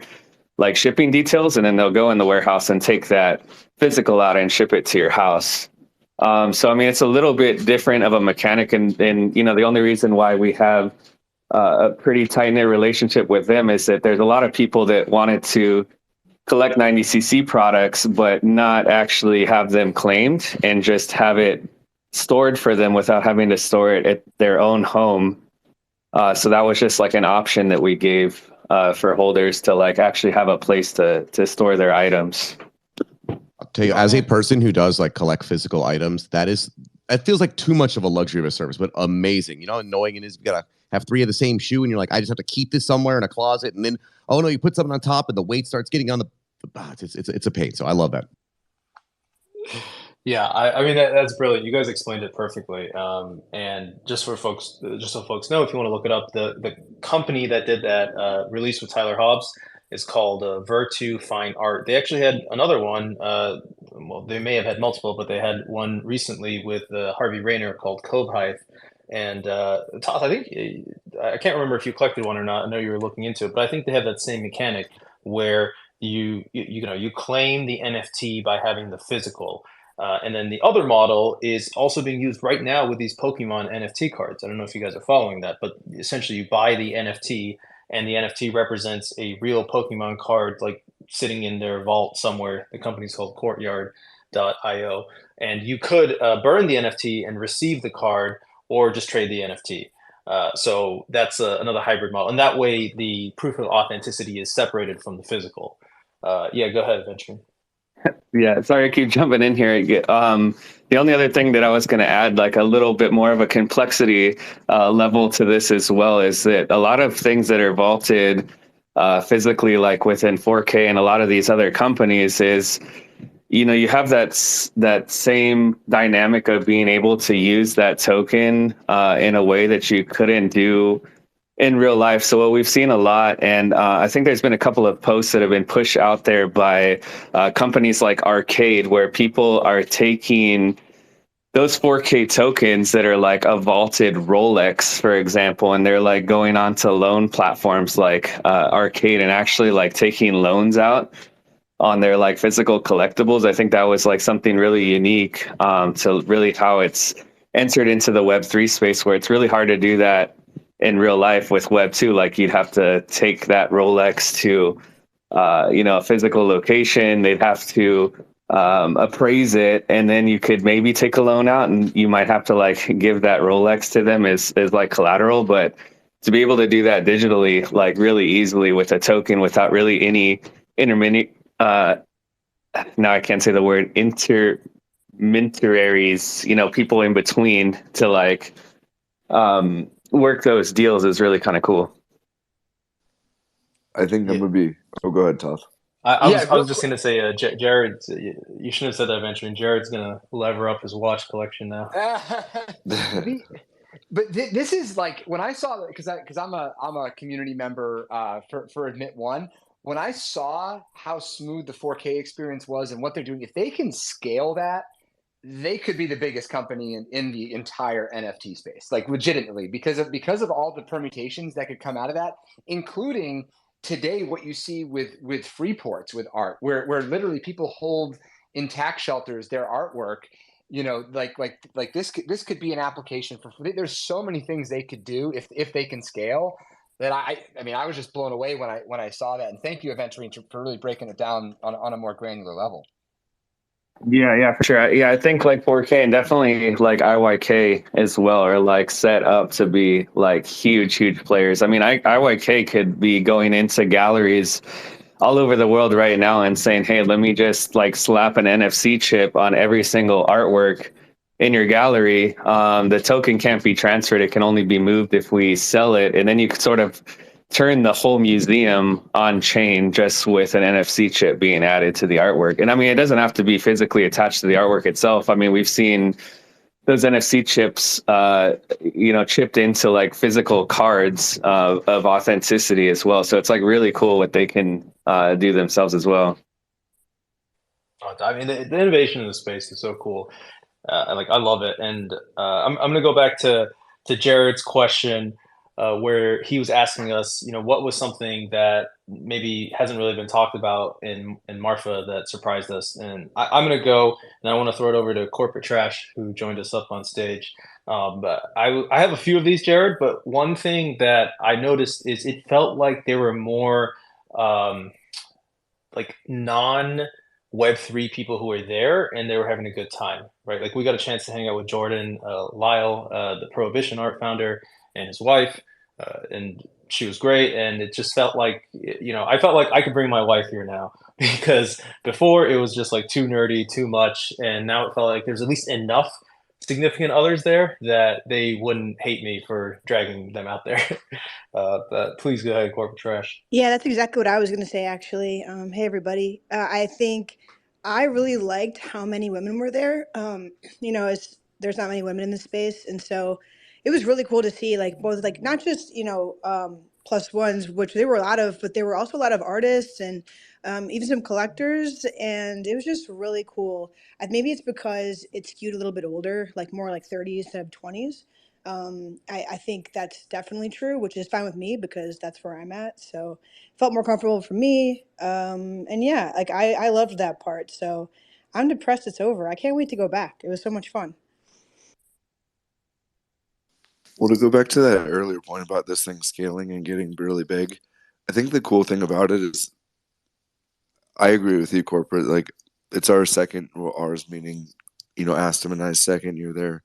like shipping details, and then they'll go in the warehouse and take that physical out and ship it to your house. So I mean, it's a little bit different of a mechanic, and the only reason why we have a pretty tight-knit relationship with them is that there's a lot of people that wanted to collect 90cc products but not actually have them claimed and just have it stored for them without having to store it at their own home. So that was just like an option that we gave for holders to like actually have a place to store their items. I'll tell you, as a person who does like collect physical items, it feels like too much of a luxury of a service, but amazing. Annoying it is you gotta have 3 of the same shoe, and you're like, I just have to keep this somewhere in a closet, and then oh no, you put something on top, and the weight starts getting on the. It's a pain. So I love that. Yeah, I mean that's brilliant. You guys explained it perfectly. And just so folks know, if you want to look it up, the company that did that release with Tyler Hobbs is called Virtu Fine Art. They actually had another one. Well, they may have had multiple, but they had one recently with Harvey Rayner called Cove Hive. And Toth, I think I can't remember if you collected one or not. I know you were looking into it, but I think they have that same mechanic where you claim the NFT by having the physical. And then the other model is also being used right now with these Pokemon NFT cards. I don't know if you guys are following that, but essentially you buy the NFT, and the NFT represents a real Pokemon card, like sitting in their vault somewhere. The company's called Courtyard.io. And you could burn the NFT and receive the card, or just trade the NFT. So that's another hybrid model. And that way the proof of authenticity is separated from the physical. Yeah, go ahead, Benjamin. Yeah, sorry, I keep jumping in here. The only other thing that I was going to add, like a little bit more of a complexity level to this as well, is that a lot of things that are vaulted physically, like within 4K and a lot of these other companies, is you have that same dynamic of being able to use that token in a way that you couldn't do in real life. So what we've seen a lot, and I think there's been a couple of posts that have been pushed out there by companies like Arcade, where people are taking those 4K tokens that are like a vaulted Rolex, for example, and they're like going on to loan platforms like Arcade and actually like taking loans out on their like physical collectibles. I think that was like something really unique to really how it's entered into the Web3 space, where it's really hard to do that in real life with Web2. Like you'd have to take that Rolex to a physical location. They'd have to appraise it, and then you could maybe take a loan out, and you might have to like give that Rolex to them as like collateral. But to be able to do that digitally, like really easily with a token without really any uh, now I can't say the word, intermediaries, people in between to like work those deals is really kind of cool. I think I'm Yeah. gonna be. Oh, go ahead, Toth. I Yeah, was real just quick. gonna say, Jared, you shouldn't have said that, Venture. Jared's gonna lever up his watch collection now. The but this is like when I saw that because I'm a community member for Admit One. When I saw how smooth the 4K experience was and what they're doing, if they can scale that, they could be the biggest company in the entire NFT space, like legitimately, because of all the permutations that could come out of that, including today what you see with free ports with art, where literally people hold in tax shelters their artwork. This could be an application for. There's so many things they could do if they can scale. That I mean, I was just blown away when I saw that. And thank you, Aventurine, for really breaking it down on a more granular level. Yeah, for sure. Yeah, I think like 4K and definitely like IYK as well are like set up to be like huge players. I mean, IYK could be going into galleries all over the world right now and saying, "Hey, let me just like slap an NFC chip on every single artwork in your gallery. The token can't be transferred; it can only be moved if we sell it." And then you could sort of turn the whole museum on chain just with an NFC chip being added to the artwork. And I mean, it doesn't have to be physically attached to the artwork itself. I mean, we've seen those NFC chips, chipped into like physical cards of authenticity as well. So it's like really cool what they can do themselves as well. I mean, the innovation in the space is so cool. I love it, and I'm gonna go back to Jared's question, where he was asking us, what was something that maybe hasn't really been talked about in Marfa that surprised us, and I'm gonna go, and I want to throw it over to Corporate Trash, who joined us up on stage. But I have a few of these, Jared, but one thing that I noticed is it felt like there were more like non Web3 people who were there and they were having a good time, right? Like we got a chance to hang out with Jordan Lyle, the Prohibition Art founder, and his wife, and she was great. And it just felt like, I felt like I could bring my wife here now because before it was just like too nerdy, too much, and now it felt like there's at least enough significant others there that they wouldn't hate me for dragging them out there. But please go ahead, Corporate Trash. Yeah, that's exactly what I was going to say, actually. Hey, everybody. I think I really liked how many women were there. There's not many women in this space. And so it was really cool to see, like, both, like, not just, plus ones, which there were a lot of, but there were also a lot of artists and even some collectors. And it was just really cool. Maybe it's because it skewed a little bit older, like more like 30s instead of 20s. I think that's definitely true, which is fine with me because that's where I'm at. So felt more comfortable for me. And yeah, like I loved that part. So I'm depressed it's over. I can't wait to go back. It was so much fun. Well, to go back to that earlier point about this thing scaling and getting really big, I think the cool thing about it is I agree with you, corporate. Like, it's our second, well, ours meaning, Aston and I's second year there.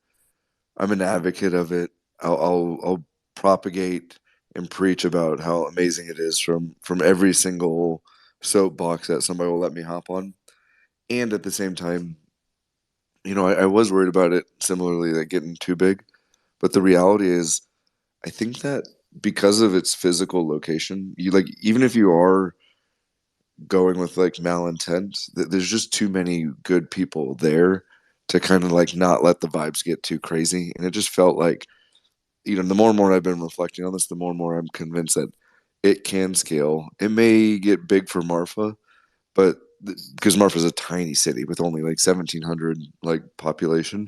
I'm an advocate of it. I'll propagate and preach about how amazing it is from every single soapbox that somebody will let me hop on. And at the same time, I was worried about it similarly, like getting too big. But the reality is, I think that because of its physical location, you like even if you are going with like malintent, there's just too many good people there to kind of like not let the vibes get too crazy. And it just felt like, the more and more I've been reflecting on this, the more and more I'm convinced that it can scale. It may get big for Marfa, but because Marfa's a tiny city with only like 1,700 like population.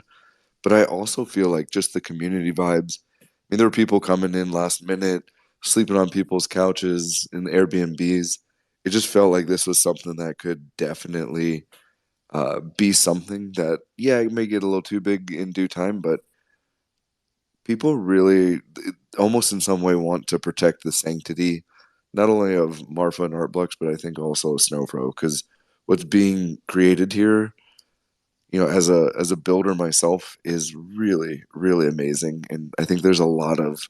But I also feel like just the community vibes. I mean, there were people coming in last minute, sleeping on people's couches in Airbnbs. It just felt like this was something that could definitely be something that, yeah, it may get a little too big in due time, but people really, almost in some way, want to protect the sanctity, not only of Marfa and Artblocks, but I think also of Snowfro, because what's being created here, as a builder myself, is really amazing. And I think there's a lot of,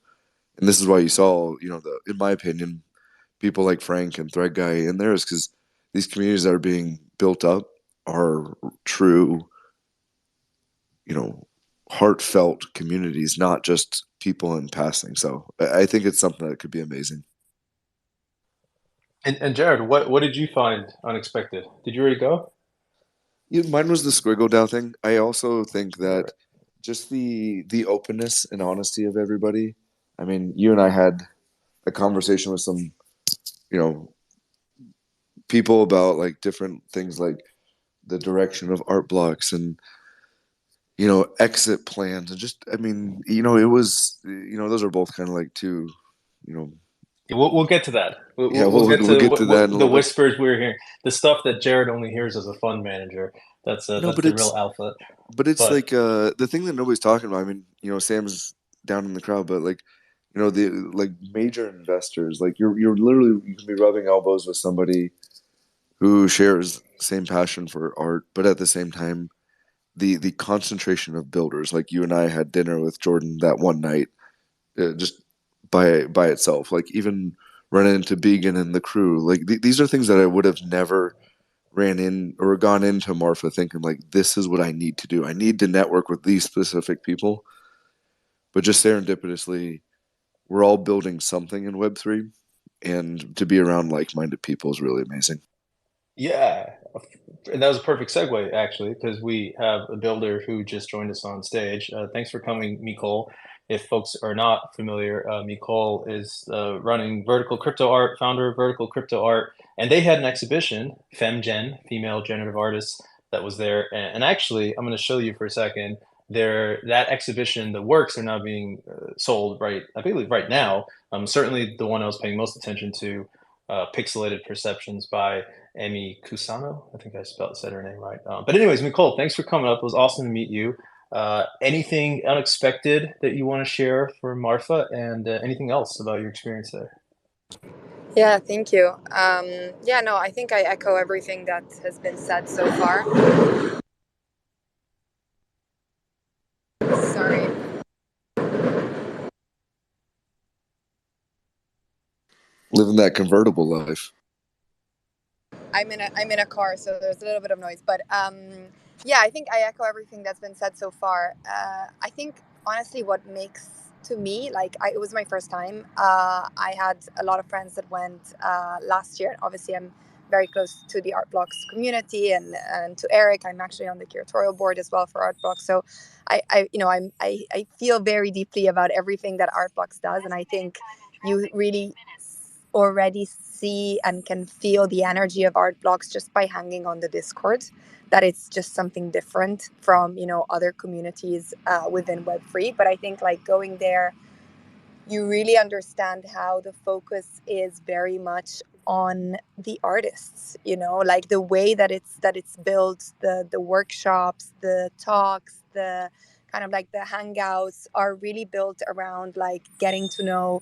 and this is why you saw, in my opinion, people like Frank and Thread Guy in there, is because these communities that are being built up are true, heartfelt communities, not just people in passing. So I think it's something that could be amazing. And Jared, what did you find unexpected? Did you already go? Yeah, mine was the squiggle down thing. I also think that just the openness and honesty of everybody. I mean, you and I had a conversation with some, you know, people about like different things like the direction of art blocks and exit plans and just I mean, it was those are both kind of like two, you know, Yeah, we'll get to that. yeah, We'll get we'll to get to that in a the little bit. whispers we're hearing, the stuff that Jared only hears as a fund manager. That's No, that's but the real alpha. it's But like the thing that nobody's talking about. I mean, Sam's down in the crowd, but like the like major investors, like you're literally you can be rubbing elbows with somebody who shares same passion for art, but at the same time, the concentration of builders, like you and I had dinner with Jordan that one night, just by itself, like even running into Began and the crew, like these are things that I would have never ran in or gone into Marfa thinking like this is what I need to do. I need to network with these specific people, but just serendipitously, we're all building something in Web3, and to be around like-minded people is really amazing. yeah, and that was a perfect segue actually, because we have a builder who just joined us on stage. Thanks for coming, Nicole. If folks are not familiar, Nicole is running Vertical Crypto Art, founder of Vertical Crypto Art, and they had an exhibition, FemGen, female generative artists, that was there. And actually, I'm going to show you for a second. That exhibition, the works are now being sold I believe right now. Certainly, the one I was paying most attention to, Pixelated Perceptions by Amy Kusano. I think I said her name right. But anyways, Nicole, thanks for coming up. It was awesome to meet you. Anything unexpected that you want to share for Marfa, and anything else about your experience there? Yeah, thank you. Yeah, no, I think I echo everything that has been said so far. Sorry. Living that convertible life. I'm in a car, so there's a little bit of noise. But yeah, I think I echo everything that's been said so far. I think honestly, what makes to me it was my first time. I had a lot of friends that went last year. Obviously, I'm very close to the Art Blocks community and to Eric. I'm actually on the curatorial board as well for Art Blocks. So I feel very deeply about everything that Art Blocks does, and I think you really already see and can feel the energy of Art Blocks just by hanging on the Discord, that it's just something different from other communities within Web3. But I think going there, you really understand how the focus is very much on the artists, the way that it's built, the workshops, the talks, the kind of the hangouts are really built around getting to know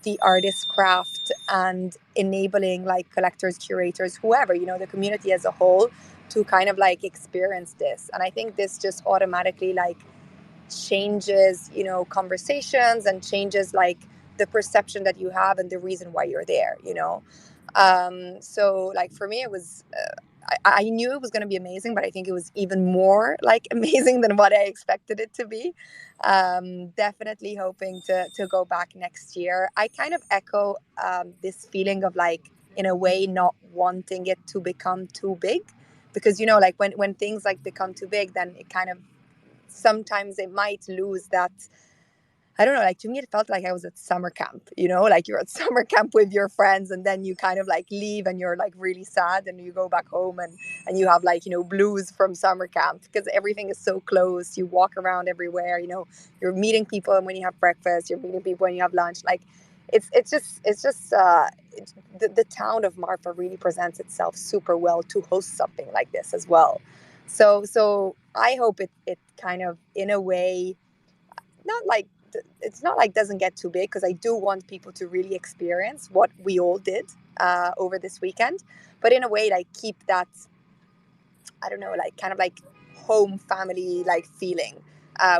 the artist craft and enabling collectors, curators, whoever, the community as a whole, to kind of experience this. And I think this just automatically changes conversations and changes the perception that you have and the reason why you're there. So for me it was I knew it was going to be amazing, but I think it was even more amazing than what I expected it to be. Definitely hoping to go back next year. I kind of echo this feeling of in a way not wanting it to become too big, because when things become too big, then it kind of sometimes it might lose that. I don't know, to me, it felt like I was at summer camp, you're at summer camp with your friends, and then you kind of leave and you're really sad, and you go back home and you have blues from summer camp because everything is so close. You walk around everywhere, you're meeting people, and when you have breakfast, you're meeting people when you have lunch. The town of Marfa really presents itself super well to host something like this as well. So I hope it kind of, in a way, not it's not doesn't get too big, because I do want people to really experience what we all did over this weekend, but in a way keep that, I don't know, kind of home family feeling,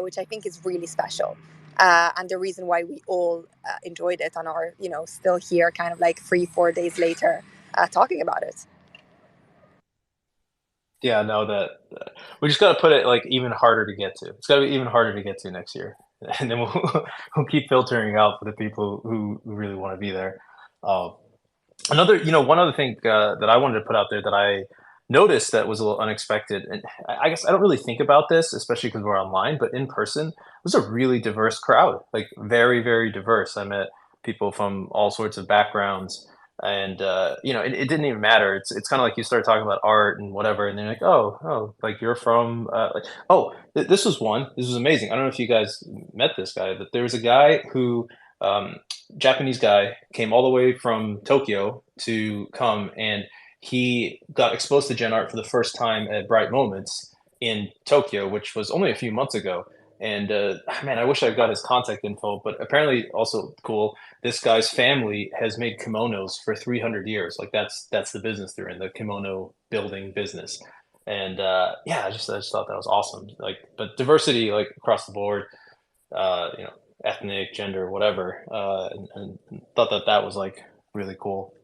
which I think is really special, and the reason why we all enjoyed it and are still here kind of 3-4 days later talking about it. Yeah, no, that we just got to put it like even harder to get to. It's got to be even harder to get to next year, and then we'll keep filtering out for the people who really want to be there. Uh, one other thing that I wanted to put out there that I noticed that was a little unexpected, and I guess I don't really think about this, especially because we're online, but in person, it was a really diverse crowd, like very, very diverse. I met people from all sorts of backgrounds, and it didn't even matter. It's kind of like you start talking about art and whatever, and they're like, oh, like you're from, this was one. This was amazing. I don't know if you guys met this guy, but there was a guy who. Um, Japanese guy came all the way from Tokyo to come, and he got exposed to Gen Art for the first time at Bright Moments in Tokyo, which was only a few months ago. And man, I wish I got his contact info, but apparently also cool. This guy's family has made kimonos for 300 years. Like that's the business they're in, the kimono building business. And yeah, I just thought that was awesome. Like, but diversity like across the board. You know, ethnic, gender, whatever, and thought that was like really cool.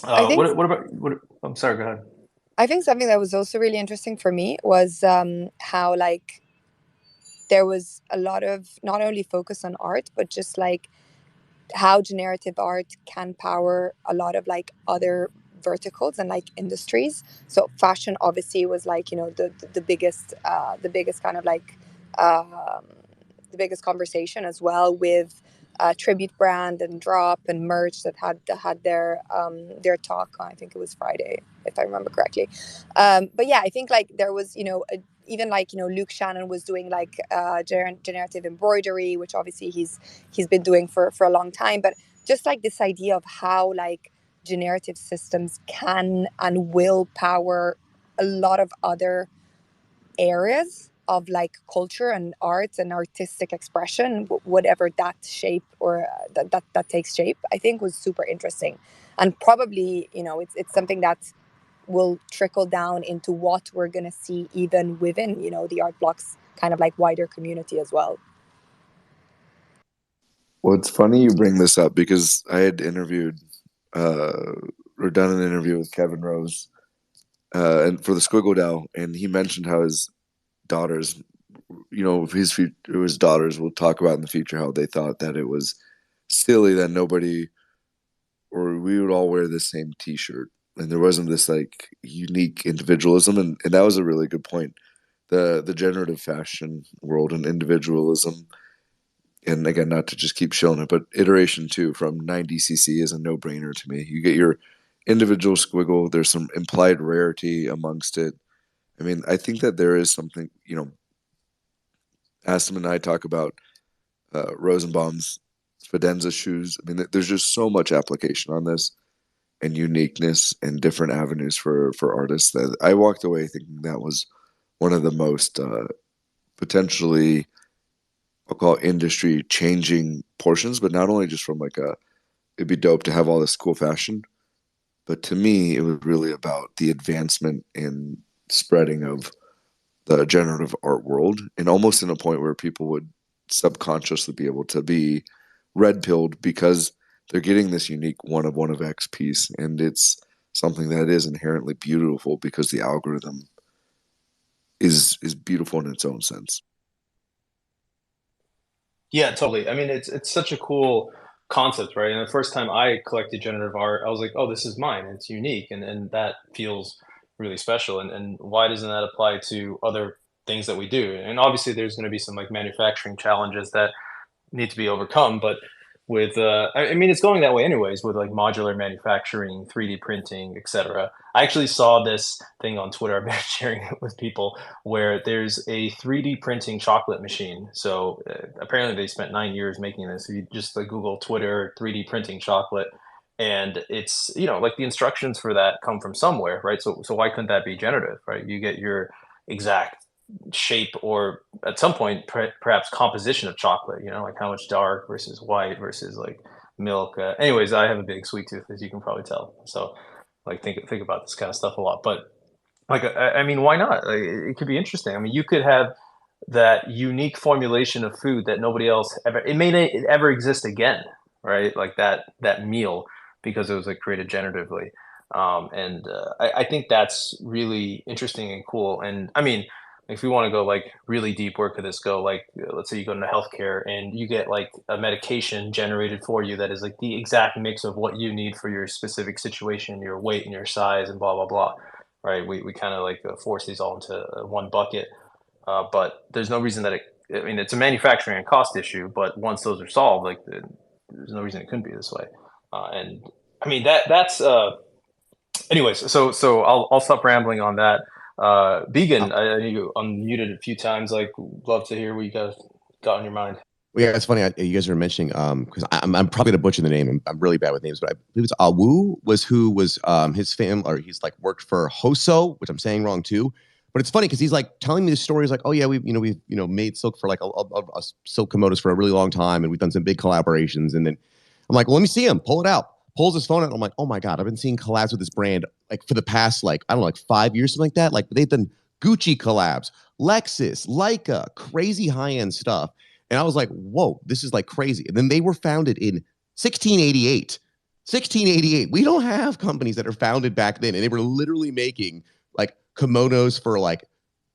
I think What about what? I'm sorry. Go ahead. I think something that was also really interesting for me was how like there was a lot of not only focus on art, but just like how generative art can power a lot of like other verticals and like industries. So fashion obviously was like, you know, the biggest kind of like um, the biggest conversation, as well with tribute brand and drop and merch that had their talk. I think it was Friday, if I remember correctly. But yeah, I think like there was, you know, even like, you know, Luke Shannon was doing like generative embroidery, which obviously he's been doing for a long time. But just like this idea of how like generative systems can and will power a lot of other areas of like culture and arts and artistic expression, whatever that shape or that takes shape, I think was super interesting. And probably, you know, it's something that will trickle down into what we're going to see even within, you know, the art blocks kind of like wider community as well. Well, it's funny you bring this up because I had interviewed or done an interview with Kevin Rose and for the Squiggle DAO, and he mentioned how his daughters, you know, his daughters will talk about in the future how they thought that it was silly that nobody or we would all wear the same T-shirt, and there wasn't this like unique individualism, and that was a really good point. The generative fashion world and individualism, and again, not to just keep shilling it, but iteration two from 90cc is a no-brainer to me. You get your individual squiggle. There's some implied rarity amongst it. I mean, I think that there is something, you know, Aston and I talk about Rosenbaum's Fidenza shoes. I mean, there's just so much application on this and uniqueness and different avenues for artists that I walked away thinking that was one of the most potentially, I'll call it, industry changing portions, but not only just from like it'd be dope to have all this cool fashion, but to me, it was really about the advancement and spreading of the generative art world, and almost in a point where people would subconsciously be able to be red pilled because they're getting this unique one of X piece, and it's something that is inherently beautiful because the algorithm is beautiful in its own sense. Yeah, totally. I mean, it's such a cool concept, right? And the first time I collected generative art, I was like, oh, this is mine. It's unique, and that feels really special. And why doesn't that apply to other things that we do? And obviously, there's going to be some like manufacturing challenges that need to be overcome. But with I mean, it's going that way anyways with like modular manufacturing, 3D printing, etc. I actually saw this thing on Twitter. I've been sharing it with people where there's a 3D printing chocolate machine. So apparently they spent 9 years making this. If you just like Google Twitter 3D printing chocolate, and it's, you know, like the instructions for that come from somewhere, right? So why couldn't that be generative, right? You get your exact shape or at some point perhaps composition of chocolate, you know, like how much dark versus white versus like milk. Anyways, I have a big sweet tooth, as you can probably tell, so like think about this kind of stuff a lot. But like I mean, why not? Like, it could be interesting. I mean, you could have that unique formulation of food that nobody else ever, it may not ever exist again, right? Like that meal, because it was like created generatively. I think that's really interesting and cool. And I mean, if we want to go like really deep, where could this go? Like, let's say you go into healthcare and you get like a medication generated for you that is like the exact mix of what you need for your specific situation, your weight and your size, and blah blah blah. Right? We kind of like force these all into one bucket. But there's no reason that it. I mean, it's a manufacturing and cost issue. But once those are solved, like there's no reason it couldn't be this way. And I mean that's. Anyways, so I'll stop rambling on that. Vegan, I you unmuted a few times. Like, love to hear what you guys got on your mind. Well, yeah, it's funny. You guys were mentioning because I'm probably gonna butcher the name. I'm really bad with names, but I believe it's Awu was who was his fam, or he's like worked for Hoso, which I'm saying wrong too. But it's funny because he's like telling me the stories like, oh yeah, we've made silk for like a silk kimonos for a really long time, and we've done some big collaborations. And then I'm like, well, let me see him. Pull it out. Pulls his phone out. And I'm like, oh my god, I've been seeing collabs with this brand like for the past like I don't know, like 5 years, something like that. Like they've done Gucci collabs, Lexus, Leica, crazy high end stuff. And I was like, whoa, this is like crazy. And then they were founded in 1688. 1688. We don't have companies that are founded back then. And they were literally making like kimonos for like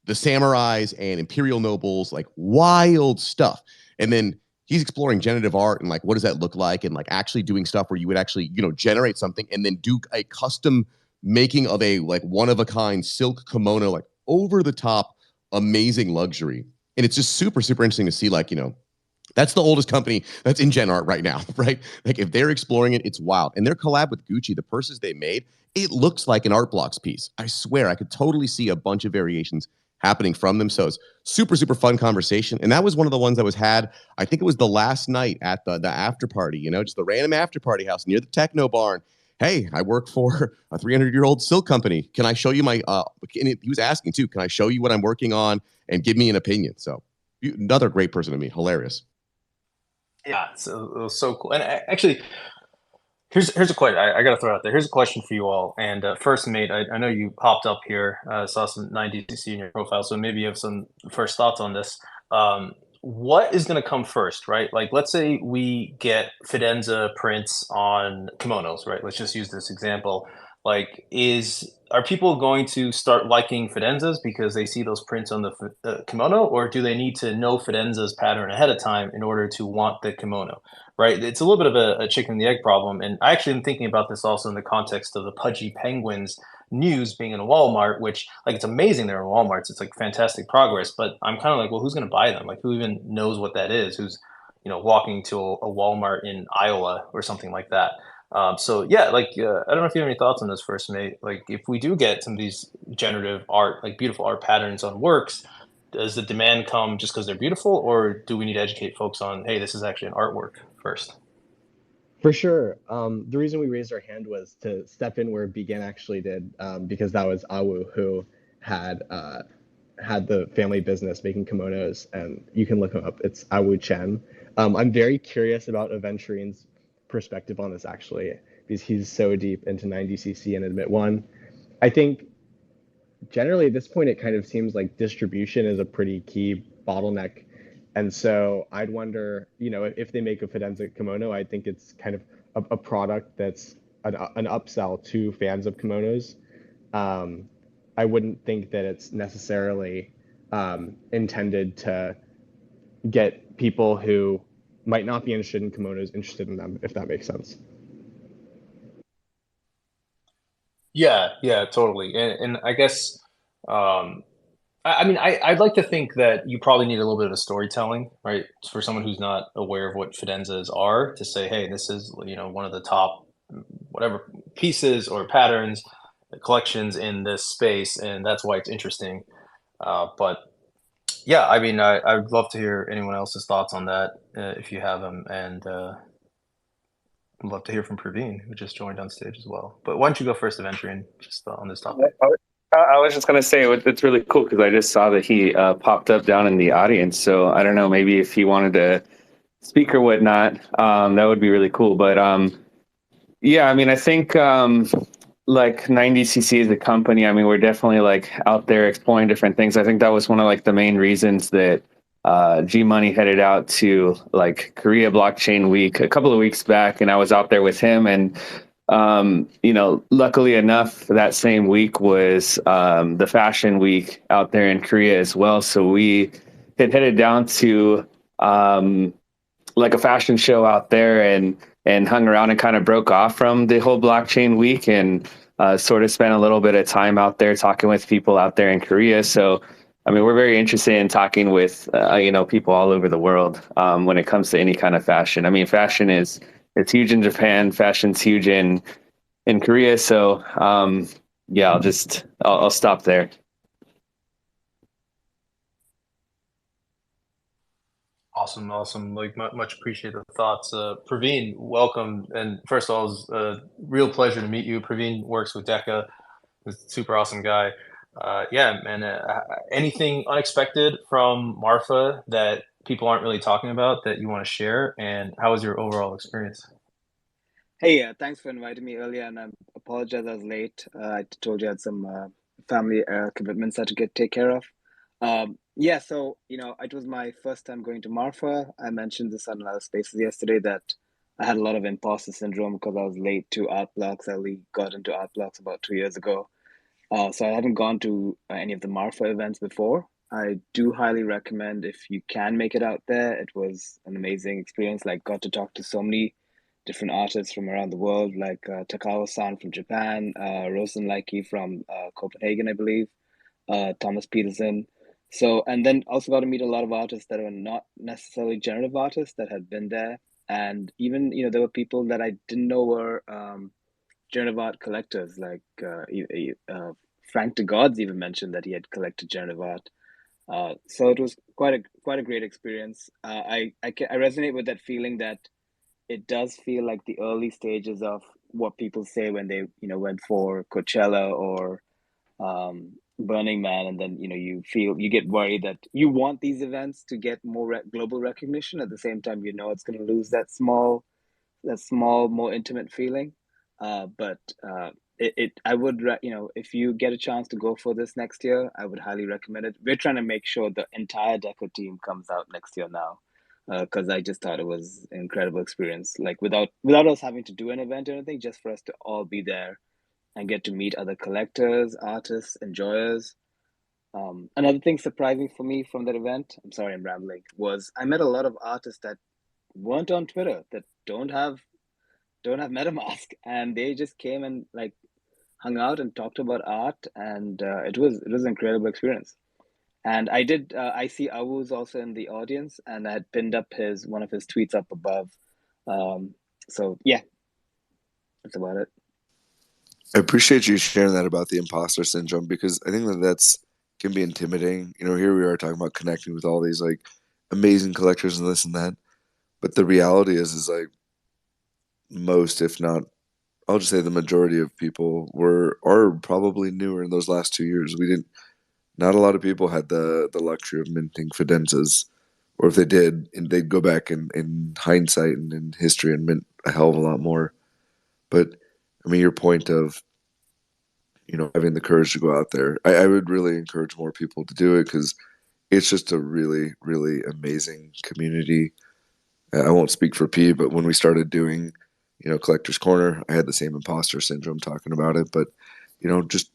the samurais and imperial nobles, like wild stuff. And then he's exploring generative art and like, what does that look like? And like actually doing stuff where you would actually, generate something and then do a custom making of a like one of a kind silk kimono, like over the top, amazing luxury. And it's just super, super interesting to see, like, that's the oldest company that's in Gen Art right now, right? Like if they're exploring it, it's wild. And their collab with Gucci, the purses they made, it looks like an Art Blocks piece. I swear, I could totally see a bunch of variations happening from them. So it's super, super fun conversation. And that was one of the ones that was had, I think it was the last night at the after party, just the random after party house near the Techno Barn. Hey, I work for a 300-year-old silk company. Can I show you my, and he was asking too, can I show you what I'm working on and give me an opinion? So another great person to meet. Hilarious. Yeah, so it was so cool. And actually, here's a question. I got to throw it out there. Here's a question for you all. And first, mate, I know you popped up here, saw some 90cc in your profile, so maybe you have some first thoughts on this. What is going to come first, right? Like, let's say we get Fidenza prints on kimonos, right? Let's just use this example. Like, are people going to start liking Fidenzas because they see those prints on the kimono, or do they need to know Fidenza's pattern ahead of time in order to want the kimono, right? It's a little bit of a chicken and the egg problem. And I actually am thinking about this also in the context of the Pudgy Penguins news being in a Walmart, which like it's amazing they're in Walmarts. It's like fantastic progress, but I'm kind of like, well, who's going to buy them? Like who even knows what that is? Who's, walking to a Walmart in Iowa or something like that. So yeah, like I don't know if you have any thoughts on this first, mate. Like if we do get some of these generative art, like beautiful art patterns on works, does the demand come just because they're beautiful, or do we need to educate folks on, hey, this is actually an artwork first? For sure. The reason we raised our hand was to step in where Begin actually did, because that was Awu who had the family business making kimonos, and you can look him up. It's Awu Chen. I'm very curious about Aventurine's perspective on this actually, because he's so deep into 90cc and Admit One. I think generally at this point it kind of seems like distribution is a pretty key bottleneck. And so I'd wonder, if they make a Fidenza kimono, I think it's kind of a product that's an upsell to fans of kimonos. I wouldn't think that it's necessarily intended to get people who might not be interested in kimonos interested in them, if that makes sense. Yeah, totally. And I guess, I'd like to think that you probably need a little bit of storytelling, right? For someone who's not aware of what Fidenzas are, to say, hey, this is, one of the top, whatever pieces or patterns, collections in this space, and that's why it's interesting. But yeah, I would love to hear anyone else's thoughts on that if you have them, and I'd love to hear from Praveen, who just joined on stage as well. But why don't you go first, Aventurine, just on this topic? I was just going to say it's really cool because I just saw that he popped up down in the audience. So I don't know, maybe if he wanted to speak or whatnot, that would be really cool. But yeah, I think like 90cc as a company, we're definitely like out there exploring different things. I think that was one of like the main reasons that G Money headed out to like Korea Blockchain Week a couple of weeks back, and I was out there with him, and Luckily enough, that same week was the fashion week out there in Korea as well. So we had headed down to like a fashion show out there and hung around and kind of broke off from the whole blockchain week and sort of spent a little bit of time out there talking with people out there in Korea. So, I mean, we're very interested in talking with, people all over the world when it comes to any kind of fashion. I mean, it's huge in Japan. Fashion's huge in Korea. So, yeah, I'll stop there. Awesome. Like much appreciate the thoughts. Praveen, welcome. And first of all, it's a real pleasure to meet you. Praveen works with Deca. He's a super awesome guy. Yeah, man. Anything unexpected from Marfa that people aren't really talking about that you want to share? And how was your overall experience? Hey, thanks for inviting me earlier, and I apologize I was late. I told you I had some family commitments I had to take care of. Yeah, so it was my first time going to Marfa. I mentioned this on other spaces yesterday that I had a lot of imposter syndrome because I was late to Art Blocks. I only got into Art Blocks about 2 years ago. So I haven't gone to any of the Marfa events before. I do highly recommend if you can make it out there. It was an amazing experience. Like, got to talk to so many different artists from around the world, like Takao-san from Japan, Rosen Leike from Copenhagen, I believe, Thomas Peterson. So, and then also got to meet a lot of artists that are not necessarily generative artists that had been there. And even, there were people that I didn't know were generative art collectors, like Frank de Gods even mentioned that he had collected generative art. So it was quite a great experience. I resonate with that feeling that it does feel like the early stages of what people say when they went for Coachella or Burning Man, and then you get worried that you want these events to get more global recognition. At the same time, it's going to lose that small, more intimate feeling. But I would, if you get a chance to go for this next year, I would highly recommend it. We're trying to make sure the entire Deco team comes out next year now, because I just thought it was an incredible experience. Like, without us having to do an event or anything, just for us to all be there and get to meet other collectors, artists, enjoyers. Another thing surprising for me from that event, I'm sorry I'm rambling, was I met a lot of artists that weren't on Twitter, that don't have MetaMask, and they just came and like hung out and talked about art, and it was an incredible experience. And I see Awu's also in the audience, and I had pinned up one of his tweets up above. So yeah, that's about it. I appreciate you sharing that about the imposter syndrome, because I think that's can be intimidating. Here we are talking about connecting with all these like amazing collectors and this and that, but the reality is like most, if not, I'll just say the majority of people are probably newer in those last 2 years. Not a lot of people had the luxury of minting Fidenzas, or if they did, and they'd go back in hindsight and in history and mint a hell of a lot more. But I mean, your point of having the courage to go out there, I would really encourage more people to do it, because it's just a really, really amazing community. I won't speak for P, but when we started doing, Collector's Corner, I had the same imposter syndrome talking about it. But, just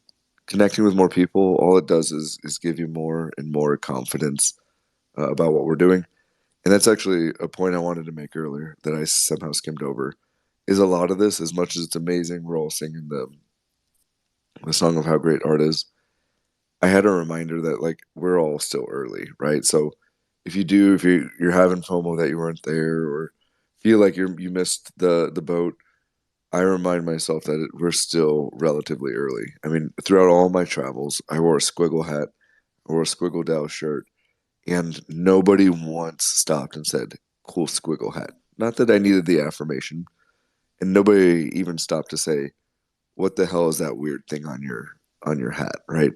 connecting with more people, all it does is give you more and more confidence about what we're doing. And that's actually a point I wanted to make earlier that I somehow skimmed over. Is a lot of this, as much as it's amazing, we're all singing the song of how great art is. I had a reminder that like we're all still early, right? So if you're having FOMO that you weren't there, or feel like you missed the boat, I remind myself that we're still relatively early. I mean, throughout all my travels, I wore a squiggle hat, I wore a squiggle Dow shirt, and nobody once stopped and said, "Cool squiggle hat." Not that I needed the affirmation, and nobody even stopped to say, "What the hell is that weird thing on your hat?" Right?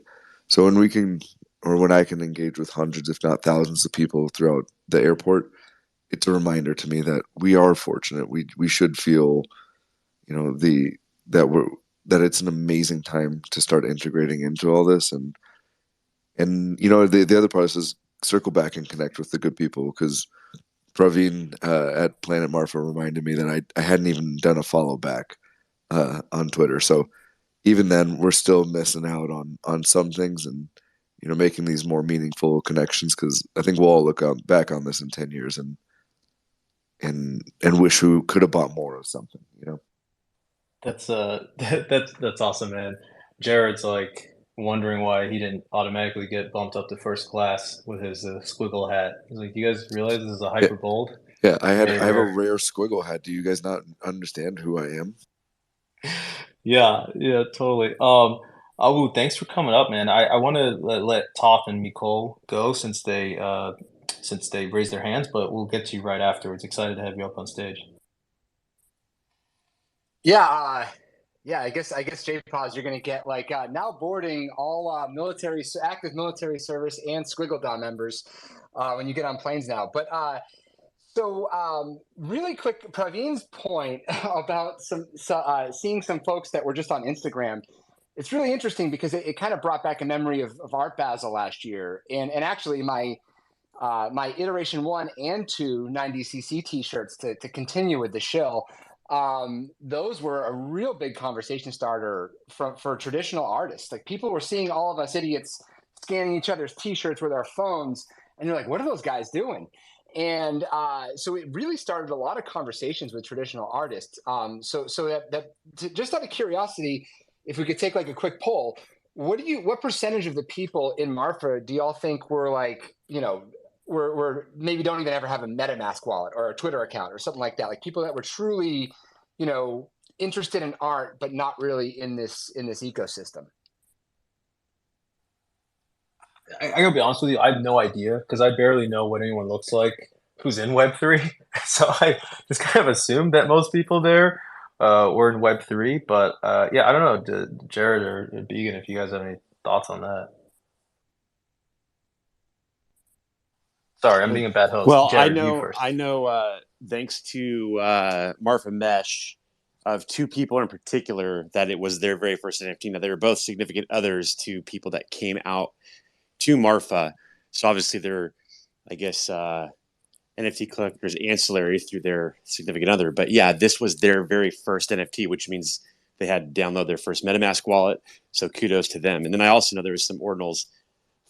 So when I can engage with hundreds, if not thousands, of people throughout the airport, it's a reminder to me that we are fortunate. We should feel, the that we're that it's an amazing time to start integrating into all this. And the other part is circle back and connect with the good people, because Praveen at Planet Marfa reminded me that I hadn't even done a follow back on Twitter. So even then, we're still missing out on some things, and making these more meaningful connections. Because I think we'll all look back on this in 10 years and wish we could have bought more of something. That's that's awesome, man. Jared's like wondering why he didn't automatically get bumped up to first class with his squiggle hat. He's like, "You guys realize this is a Yeah, hyper bold, yeah. I very have a rare." rare squiggle hat. Do you guys not understand who I am? Yeah, yeah, totally. Abu, thanks for coming up, man. I want to let Toph and Nicole go since they raised their hands, but we'll get to you right afterwards. Excited to have you up on stage. Yeah, yeah. I guess JPOS, you're gonna get like now boarding all active military service and Squiggle Dot members when you get on planes now. But really quick, Praveen's point about seeing some folks that were just on Instagram. It's really interesting because it kind of brought back a memory of Art Basel last year, and actually my iteration 1 and 2 90cc t-shirts to continue with the shill. Those were a real big conversation starter for traditional artists. Like people were seeing all of us idiots scanning each other's t-shirts with our phones, and you're like, what are those guys doing? And so it really started a lot of conversations with traditional artists. Just out of curiosity, if we could take like a quick poll, what percentage of the people in Marfa do y'all think were like, we're maybe don't even ever have a MetaMask wallet or a Twitter account or something like that? Like people that were truly, interested in art, but not really in this ecosystem. I gotta be honest with you, I have no idea because I barely know what anyone looks like who's in Web3. So I just kind of assumed that most people there were in Web3. But yeah, I don't know, Jared or Began, if you guys have any thoughts on that. Sorry, I'm being a bad host. Well, Jared, you first. I know. Thanks to Marfa Mesh, of two people in particular, that it was their very first NFT. Now they were both significant others to people that came out to Marfa. So obviously they're, I guess, NFT collectors ancillary through their significant other. But yeah, this was their very first NFT, which means they had to download their first MetaMask wallet. So kudos to them. And then I also know there was some Ordinals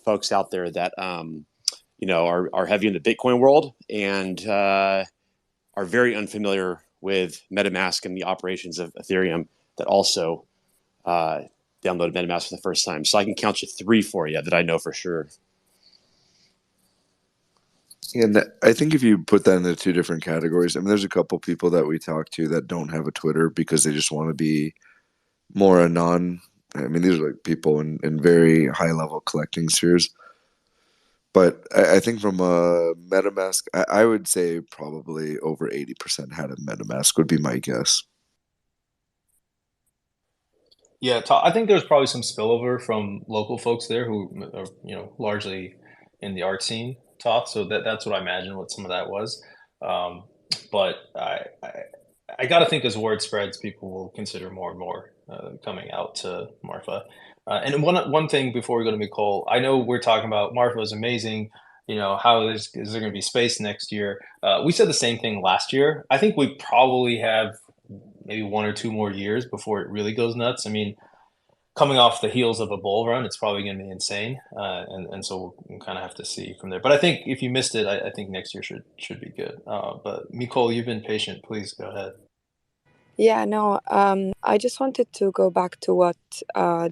folks out there that are heavy in the Bitcoin world and are very unfamiliar with MetaMask and the operations of Ethereum that also downloaded MetaMask for the first time. So I can count you 3 for you that I know for sure. And I think if you put that into 2 different categories, I mean, there's a couple people that we talk to that don't have a Twitter because they just want to be more anon. I mean, these are like people in very high level collecting spheres. But I think from a MetaMask, I would say probably over 80% had a MetaMask would be my guess. Yeah, I think there's probably some spillover from local folks there who are, largely in the art scene, Toth. So that's what I imagine what some of that was. But I got to think as word spreads, people will consider more and more coming out to Marfa. And one thing before we go to Nicole, I know we're talking about Marfa is amazing. How is there going to be space next year? We said the same thing last year. I think we probably have maybe 1 or 2 more years before it really goes nuts. I mean, coming off the heels of a bull run, it's probably going to be insane. And so we'll kind of have to see from there. But I think if you missed it, I think next year should be good. But Nicole, you've been patient. Please go ahead. Yeah, no, I just wanted to go back to what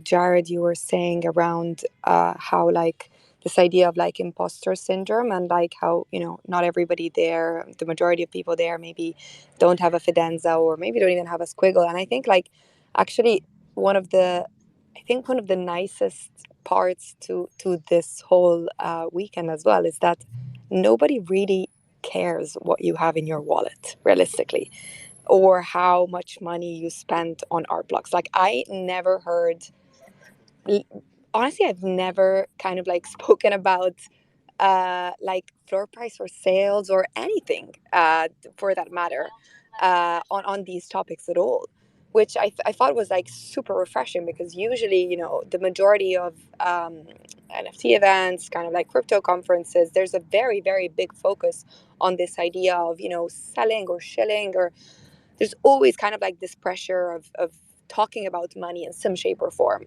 Jared, you were saying around how like this idea of like imposter syndrome and like how, not everybody there, the majority of people there maybe don't have a Fidenza or maybe don't even have a squiggle. And I think like actually one of the nicest parts to this whole weekend as well is that nobody really cares what you have in your wallet, realistically, or how much money you spent on art blocks. Like I never heard, honestly, I've never kind of like spoken about like floor price or sales or anything for that matter on these topics at all, which I thought was like super refreshing because usually, the majority of NFT events, kind of like crypto conferences, there's a very, very big focus on this idea of, selling or shilling or there's always kind of like this pressure of talking about money in some shape or form.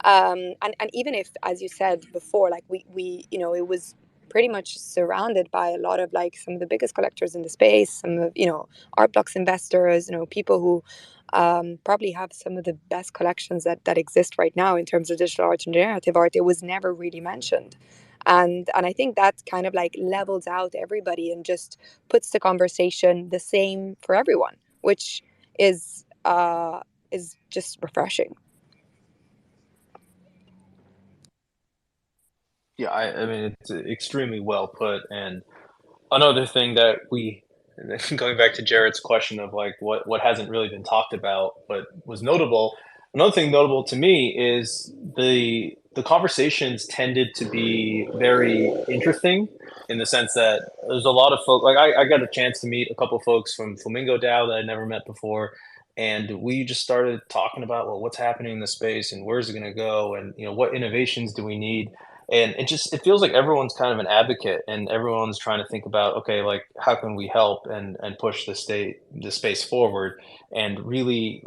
And even if, as you said before, like we it was pretty much surrounded by a lot of like some of the biggest collectors in the space, some of art blocks investors, people who probably have some of the best collections that exist right now in terms of digital art and generative art. It was never really mentioned, and I think that kind of like levels out everybody and just puts the conversation the same for everyone, which is just refreshing. Yeah, I mean, it's extremely well put. And another thing that going back to Jared's question of like what hasn't really been talked about but was notable. Another thing notable to me is the conversations tended to be very interesting in the sense that there's a lot of folks. Like I got a chance to meet a couple folks from Flamingo DAO that I'd never met before, and we just started talking about, well, what's happening in the space and where's it going to go, and what innovations do we need. And it feels like everyone's kind of an advocate and everyone's trying to think about, okay, like how can we help and push the space forward, and really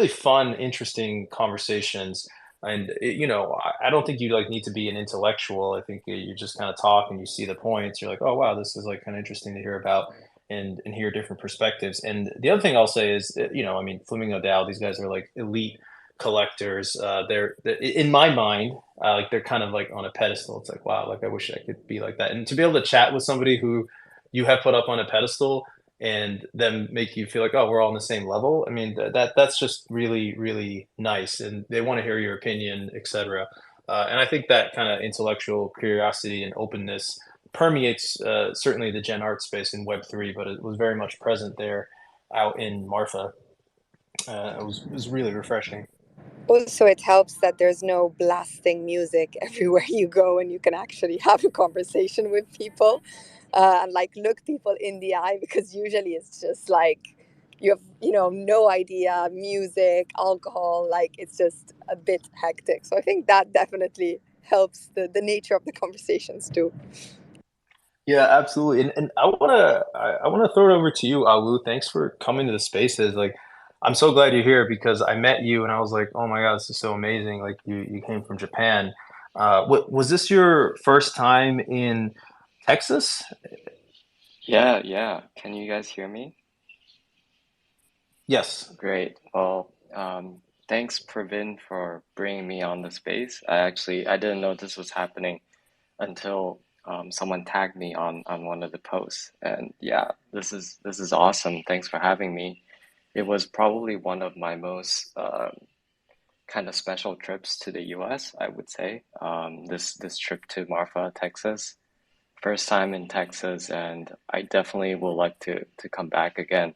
fun, interesting conversations. And I don't think you like need to be an intellectual. I think you just kind of talk and you see the points. You're like, oh wow, this is like kind of interesting to hear about and hear different perspectives. And the other thing I'll say is, I mean, Flamingo DAO, these guys are like elite collectors. They're in my mind, like they're kind of like on a pedestal. It's like, wow, like I wish I could be like that. And to be able to chat with somebody who you have put up on a pedestal and then make you feel like, oh, we're all on the same level. I mean, that's just really, really nice. And they want to hear your opinion, etc. And I think that kind of intellectual curiosity and openness permeates certainly the Gen Art space in Web3, but it was very much present there out in Marfa. It was really refreshing. Also, it helps that there's no blasting music everywhere you go, and you can actually have a conversation with people and like look people in the eye, because usually it's just like you have no idea, music, alcohol, like it's just a bit hectic. So I think that definitely helps the nature of the conversations too. Yeah, absolutely. And I wanna throw it over to you, Awu. Thanks for coming to the spaces. Like, I'm so glad you're here because I met you and I was like, oh my God, this is so amazing. Like you came from Japan. Was this your first time in Texas? Yeah, yeah. Can you guys hear me? Yes. Great. Well, thanks, Pravin, for bringing me on the space. I didn't know this was happening until someone tagged me on one of the posts. And yeah, this is awesome. Thanks for having me. It was probably one of my most kind of special trips to the US, I would say. This trip to Marfa, Texas. First time in Texas, and I definitely would like to come back again.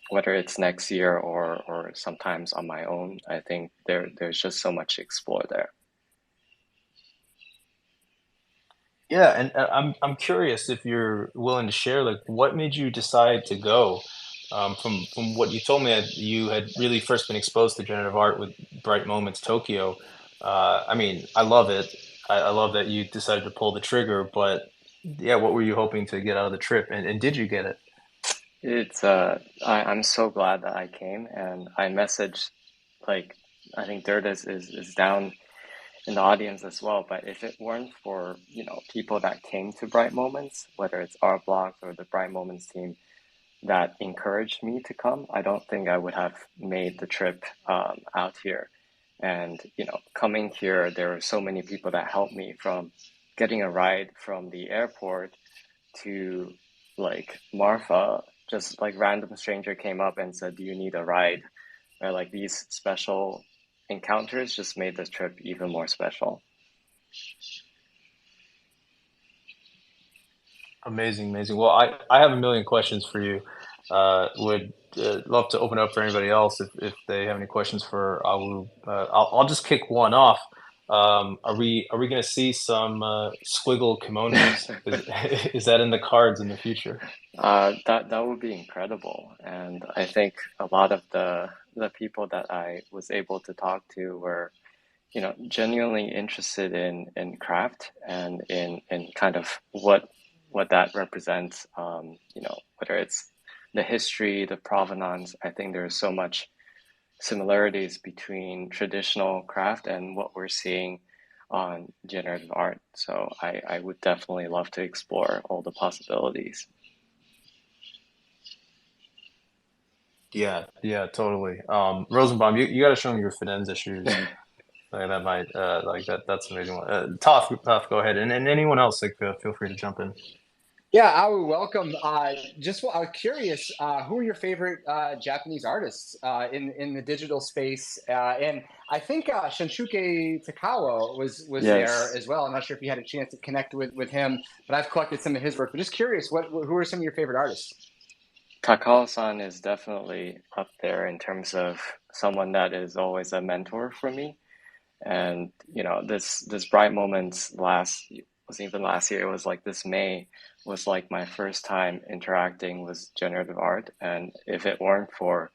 Whether it's next year or sometimes on my own, I think there's just so much to explore there. Yeah, and I'm curious if you're willing to share, like, what made you decide to go? From what you told me, that you had really first been exposed to generative art with Bright Moments Tokyo. I mean, I love it. I love that you decided to pull the trigger, but yeah, what were you hoping to get out of the trip, and did you get it? I'm so glad that I came, and I messaged, like, I think Dirt is down in the audience as well. But if it weren't for, people that came to Bright Moments, whether it's our blog or the Bright Moments team that encouraged me to come, I don't think I would have made the trip out here. And, coming here, there were so many people that helped me, from getting a ride from the airport to like Marfa. Just like random stranger came up and said, "Do you need a ride?" Or like these special encounters just made this trip even more special. Amazing, amazing. Well, I have a million questions for you. Would love to open up for anybody else if they have any questions for Awu. I'll just kick one off. Are we going to see some squiggle kimonos? Is that in the cards in the future? That would be incredible, and I think a lot of the people that I was able to talk to were, genuinely interested in craft and in kind of what that represents. Whether it's the history, the provenance. I think there's so much similarities between traditional craft and what we're seeing on generative art. So I would definitely love to explore all the possibilities. Yeah, yeah, totally. Rosenbaum, you got to show me your Fidenza shoes. Like that might like that. That's amazing. Tough, go ahead, and anyone else, like feel free to jump in. Yeah, I would welcome. I was curious, who are your favorite Japanese artists in the digital space? And I think Shunsuke Takawa was there Yes. as well. I'm not sure if you had a chance to connect with him, but I've collected some of his work. But just curious, who are some of your favorite artists? Takao-san is definitely up there in terms of someone that is always a mentor for me. And this Bright Moments wasn't even last year, it was like this May was like my first time interacting with generative art. And if it weren't for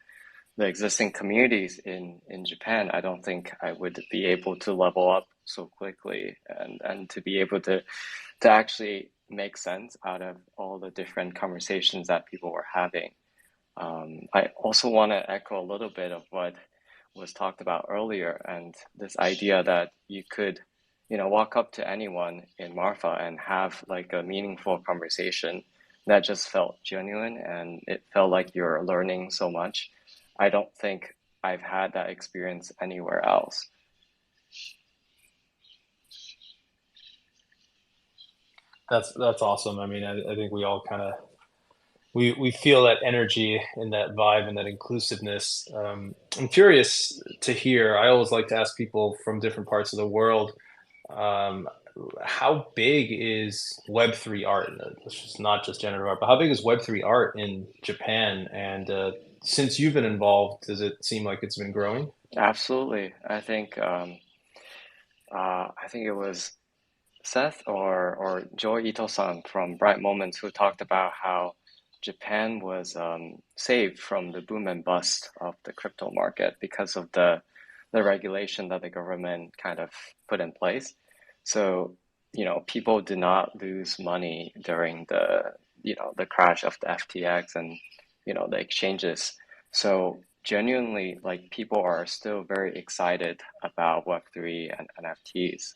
the existing communities in Japan, I don't think I would be able to level up so quickly and to be able to actually make sense out of all the different conversations that people were having. I also want to echo a little bit of what was talked about earlier, and this idea that you could, walk up to anyone in Marfa and have like a meaningful conversation that just felt genuine and it felt like you're learning so much. I don't think I've had that experience anywhere else. That's awesome. I mean, I think we all kind of we feel that energy and that vibe and that inclusiveness. I'm curious to hear. I always like to ask people from different parts of the world, um, how big is Web3 art? It's just not just generative art, but how big is Web3 art in Japan? And since you've been involved, does it seem like it's been growing? Absolutely. I think it was Seth or Joy Ito-san from Bright Moments who talked about how Japan was saved from the boom and bust of the crypto market because of the regulation that the government kind of put in place. So, people did not lose money during the crash of the FTX and, the exchanges. So genuinely, like people are still very excited about Web3 and NFTs.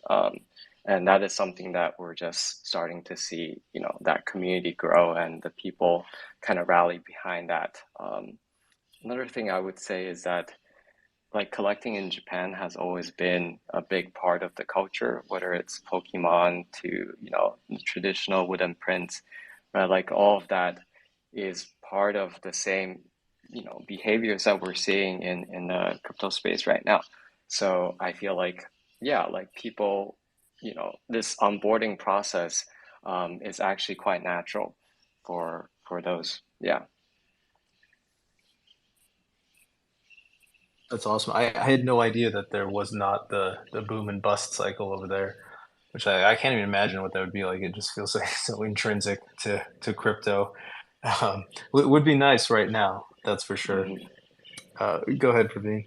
And that is something that we're just starting to see, that community grow and the people kind of rally behind that. Another thing I would say is that like collecting in Japan has always been a big part of the culture, whether it's Pokemon to, the traditional wooden prints, right? Like all of that is part of the same, behaviors that we're seeing in the crypto space right now. So I feel like, yeah, like people, this onboarding process is actually quite natural for those. Yeah. That's awesome. I had no idea that there was not the boom and bust cycle over there, which I can't even imagine what that would be like. It just feels like so intrinsic to crypto. Would be nice right now, that's for sure. Mhm. Go ahead, Praveen.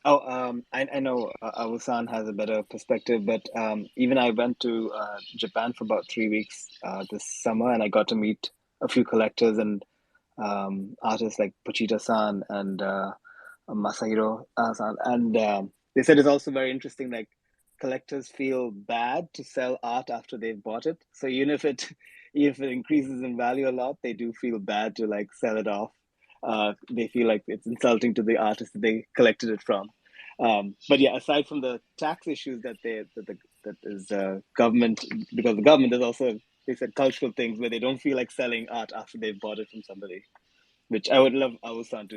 Oh, I know Awusan has a better perspective, but even I went to Japan for about 3 weeks this summer, and I got to meet a few collectors and artists like Pochita-san and Masahiro-san, and they said it's also very interesting. Like collectors feel bad to sell art after they've bought it, so even if it even if it increases in value a lot, they do feel bad to like sell it off. They feel like it's insulting to the artist that they collected it from. But yeah, aside from the tax issues that is government, because the government is also, they said, cultural things where they don't feel like selling art after they've bought it from somebody, which I would love Awusan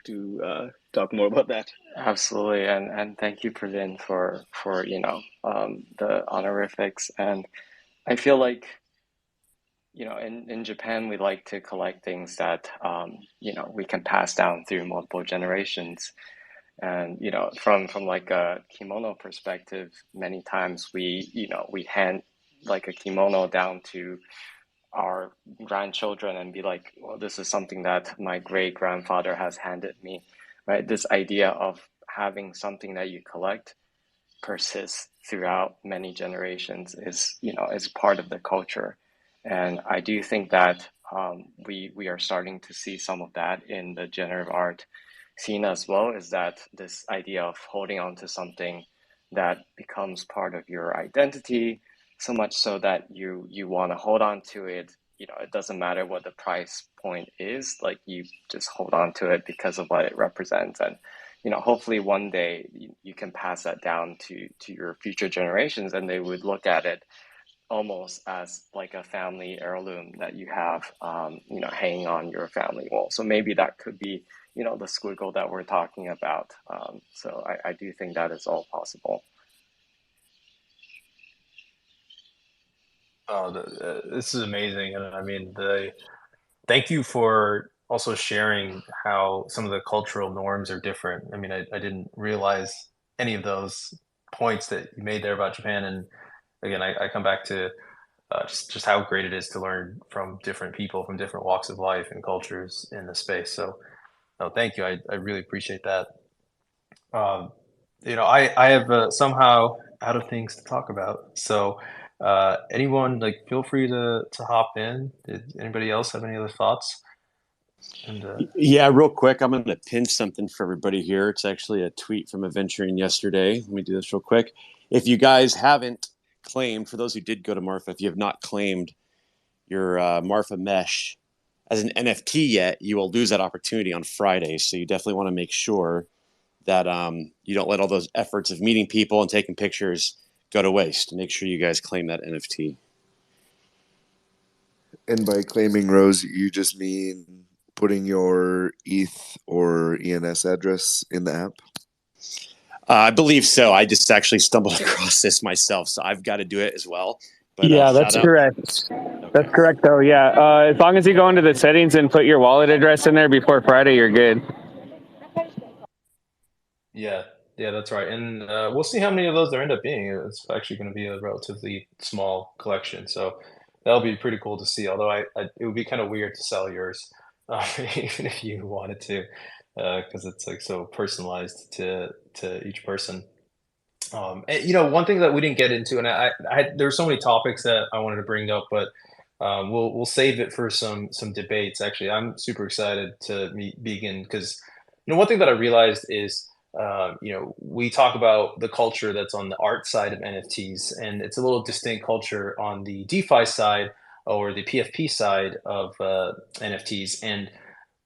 to talk more about that. Absolutely, and thank you, Praveen, for the honorifics. And I feel like in Japan we like to collect things that we can pass down through multiple generations. And from like a kimono perspective, many times we hand like a kimono down to our grandchildren and be like, well, this is something that my great grandfather has handed me, right? This idea of having something that you collect persists throughout many generations is part of the culture. And I do think that we are starting to see some of that in the generative art scene as well, is that this idea of holding on to something that becomes part of your identity, so much so that you want to hold on to it. You know, it doesn't matter what the price point is, like you just hold on to it because of what it represents. And hopefully one day you can pass that down to your future generations, and they would look at it almost as like a family heirloom that you have, hanging on your family wall. So maybe that could be, the squiggle that we're talking about. So I do think that is all possible. Oh, this is amazing, and I mean, thank you for also sharing how some of the cultural norms are different. I mean, I didn't realize any of those points that you made there about Japan, and again, I come back to just how great it is to learn from different people from different walks of life and cultures in the space. So, no, thank you. I really appreciate that. Um, I have somehow out of things to talk about. So, anyone like feel free to hop in. Did anybody else have any other thoughts? And Yeah, real quick, I'm going to pin something for everybody here. It's actually a tweet from Adventuring yesterday. Let me do this real quick. If you guys haven't claimed, for those who did go to Marfa, if you have not claimed your Marfa mesh as an NFT yet, you will lose that opportunity on Friday. So you definitely want to make sure that you don't let all those efforts of meeting people and taking pictures go to waste. Make sure you guys claim that NFT. And by claiming Rose, you just mean putting your ETH or ENS address in the app? I believe so. I just actually stumbled across this myself, so I've got to do it as well. But, yeah, that's correct. That's correct, though. Yeah, as long as you go into the settings and put your wallet address in there before Friday, you're good. yeah, that's right. And we'll see how many of those there end up being. It's actually going to be a relatively small collection, so that'll be pretty cool to see. Although it would be kind of weird to sell yours, even if you wanted to, because it's like so personalized to each person. And, one thing that we didn't get into, and there were so many topics that I wanted to bring up, but we'll save it for some debates. Actually, I'm super excited to meet Vegan because one thing that I realized is we talk about the culture that's on the art side of NFTs, and it's a little distinct culture on the DeFi side or the PFP side of NFTs.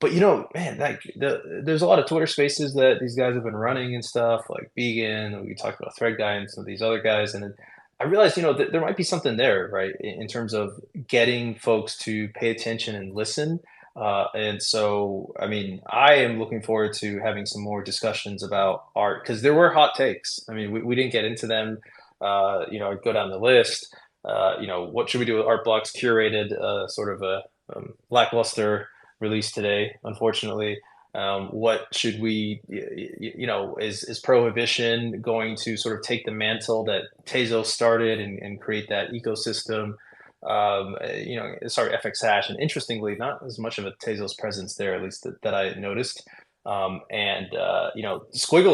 But man, like there's a lot of Twitter spaces that these guys have been running and stuff, like Vegan, and we talked about Thread Guy and some of these other guys, and I realized, that there might be something there, right, in terms of getting folks to pay attention and listen. And so, I mean, I am looking forward to having some more discussions about art because there were hot takes. I mean, we didn't get into them. I'd go down the list. What should we do with Art Block's curated, sort of a lackluster released today, unfortunately. What should we, is Prohibition going to sort of take the mantle that Tezos started and create that ecosystem? Sorry, FX Hash. And interestingly, not as much of a Tezos presence there, at least that I noticed. Squiggle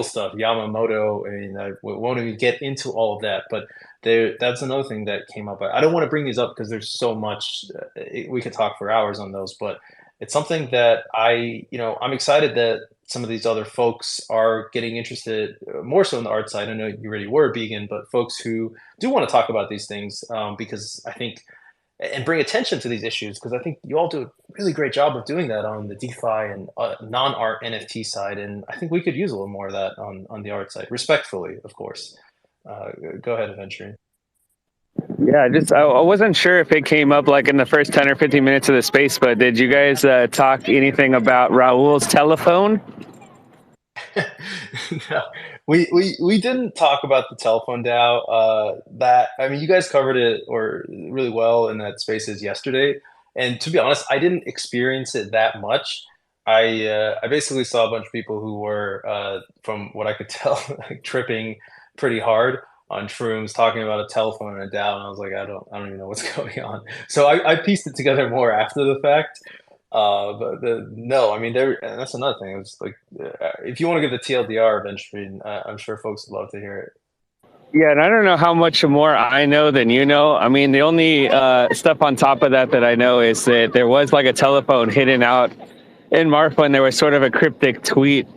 stuff, Yamamoto. I mean, we won't even get into all of that, but that's another thing that came up. I don't want to bring these up because there's so much, we could talk for hours on those, but it's something that I'm excited that some of these other folks are getting interested more so in the art side. I know you already were vegan, but folks who do want to talk about these things, because I think, and bring attention to these issues, because I think you all do a really great job of doing that on the DeFi and non-art NFT side. And I think we could use a little more of that on the art side, respectfully, of course. Go ahead, Adventuring. Yeah, I wasn't sure if it came up like in the first 10 or 15 minutes of the space, but did you guys talk anything about Raul's telephone? No, we didn't talk about the telephone DAO. I mean, you guys covered it or really well in that spaces yesterday. And to be honest, I didn't experience it that much. I basically saw a bunch of people who were, from what I could tell, like, tripping pretty hard on shrooms, talking about a telephone and a DAO, and I was like, I don't even know what's going on. So I pieced it together more after the fact. No, I mean, that's another thing. It's like, if you want to give the TLDR eventually, I'm sure folks would love to hear it. Yeah, and I don't know how much more I know than you know. I mean, the only stuff on top of that I know is that there was like a telephone hidden out in Marfa, and there was sort of a cryptic tweet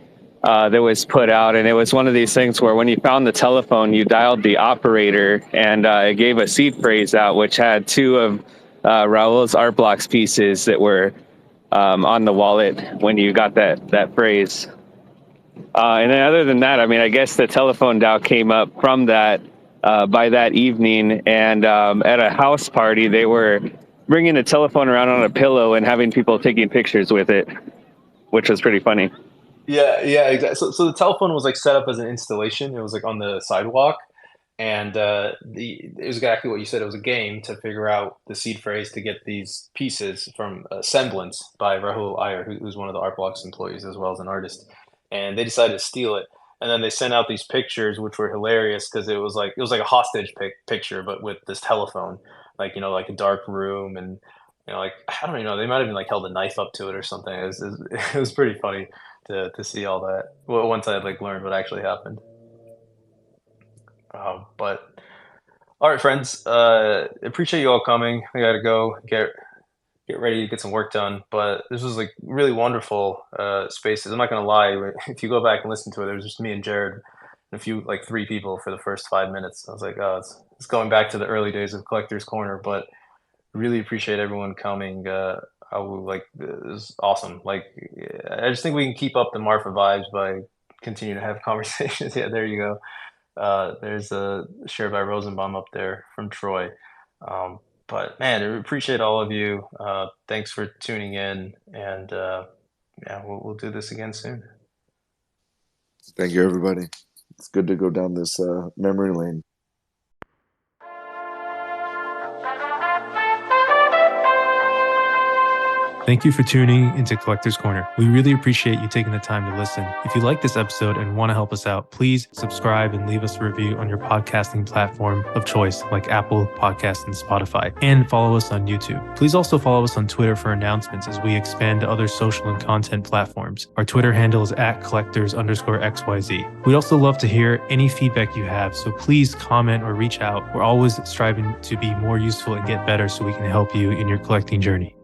that was put out, and it was one of these things where when you found the telephone, you dialed the operator, and it gave a seed phrase out, which had two of Raul's Art Blocks pieces that were on the wallet when you got that phrase. And then other than that, I mean, I guess the telephone dial came up from that by that evening. And at a house party, they were bringing the telephone around on a pillow and having people taking pictures with it, which was pretty funny. Yeah, exactly. So the telephone was like set up as an installation. It was like on the sidewalk, and it was exactly what you said. It was a game to figure out the seed phrase to get these pieces from Semblance by Rahul Iyer, who's one of the Art Blocks employees as well as an artist. And they decided to steal it, and then they sent out these pictures, which were hilarious because it was like a hostage picture, but with this telephone, like like a dark room, and like I don't even know, they might have even like held a knife up to it or something. It was pretty funny to see all that. Well, once I had like learned what actually happened. But all right, friends, appreciate you all coming. I gotta go get ready to get some work done. But this was like really wonderful spaces. I'm not gonna lie. If you go back and listen to it, there was just me and Jared and a few, like 3 people for the first 5 minutes. I was like, oh, it's going back to the early days of Collector's Corner. But really appreciate everyone coming. Like, it was awesome. Like, I just think we can keep up the Marfa vibes by continuing to have conversations. Yeah, there you go. There's a share by Rosenbaum up there from Troy. But man, I appreciate all of you. Thanks for tuning in, and yeah, we'll do this again soon. Thank you, everybody. It's good to go down this memory lane. Thank you for tuning into Collector's Corner. We really appreciate you taking the time to listen. If you like this episode and want to help us out, please subscribe and leave us a review on your podcasting platform of choice, like Apple Podcasts and Spotify, and follow us on YouTube. Please also follow us on Twitter for announcements as we expand to other social and content platforms. Our Twitter handle is @collectors_XYZ. We'd also love to hear any feedback you have, so please comment or reach out. We're always striving to be more useful and get better so we can help you in your collecting journey.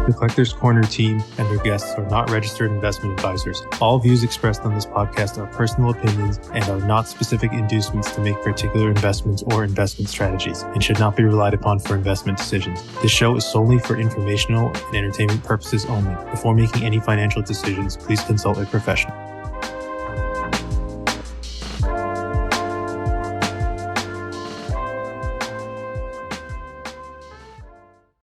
The Collector's Corner team and their guests are not registered investment advisors. All views expressed on this podcast are personal opinions and are not specific inducements to make particular investments or investment strategies and should not be relied upon for investment decisions. This show is solely for informational and entertainment purposes only. Before making any financial decisions, please consult a professional.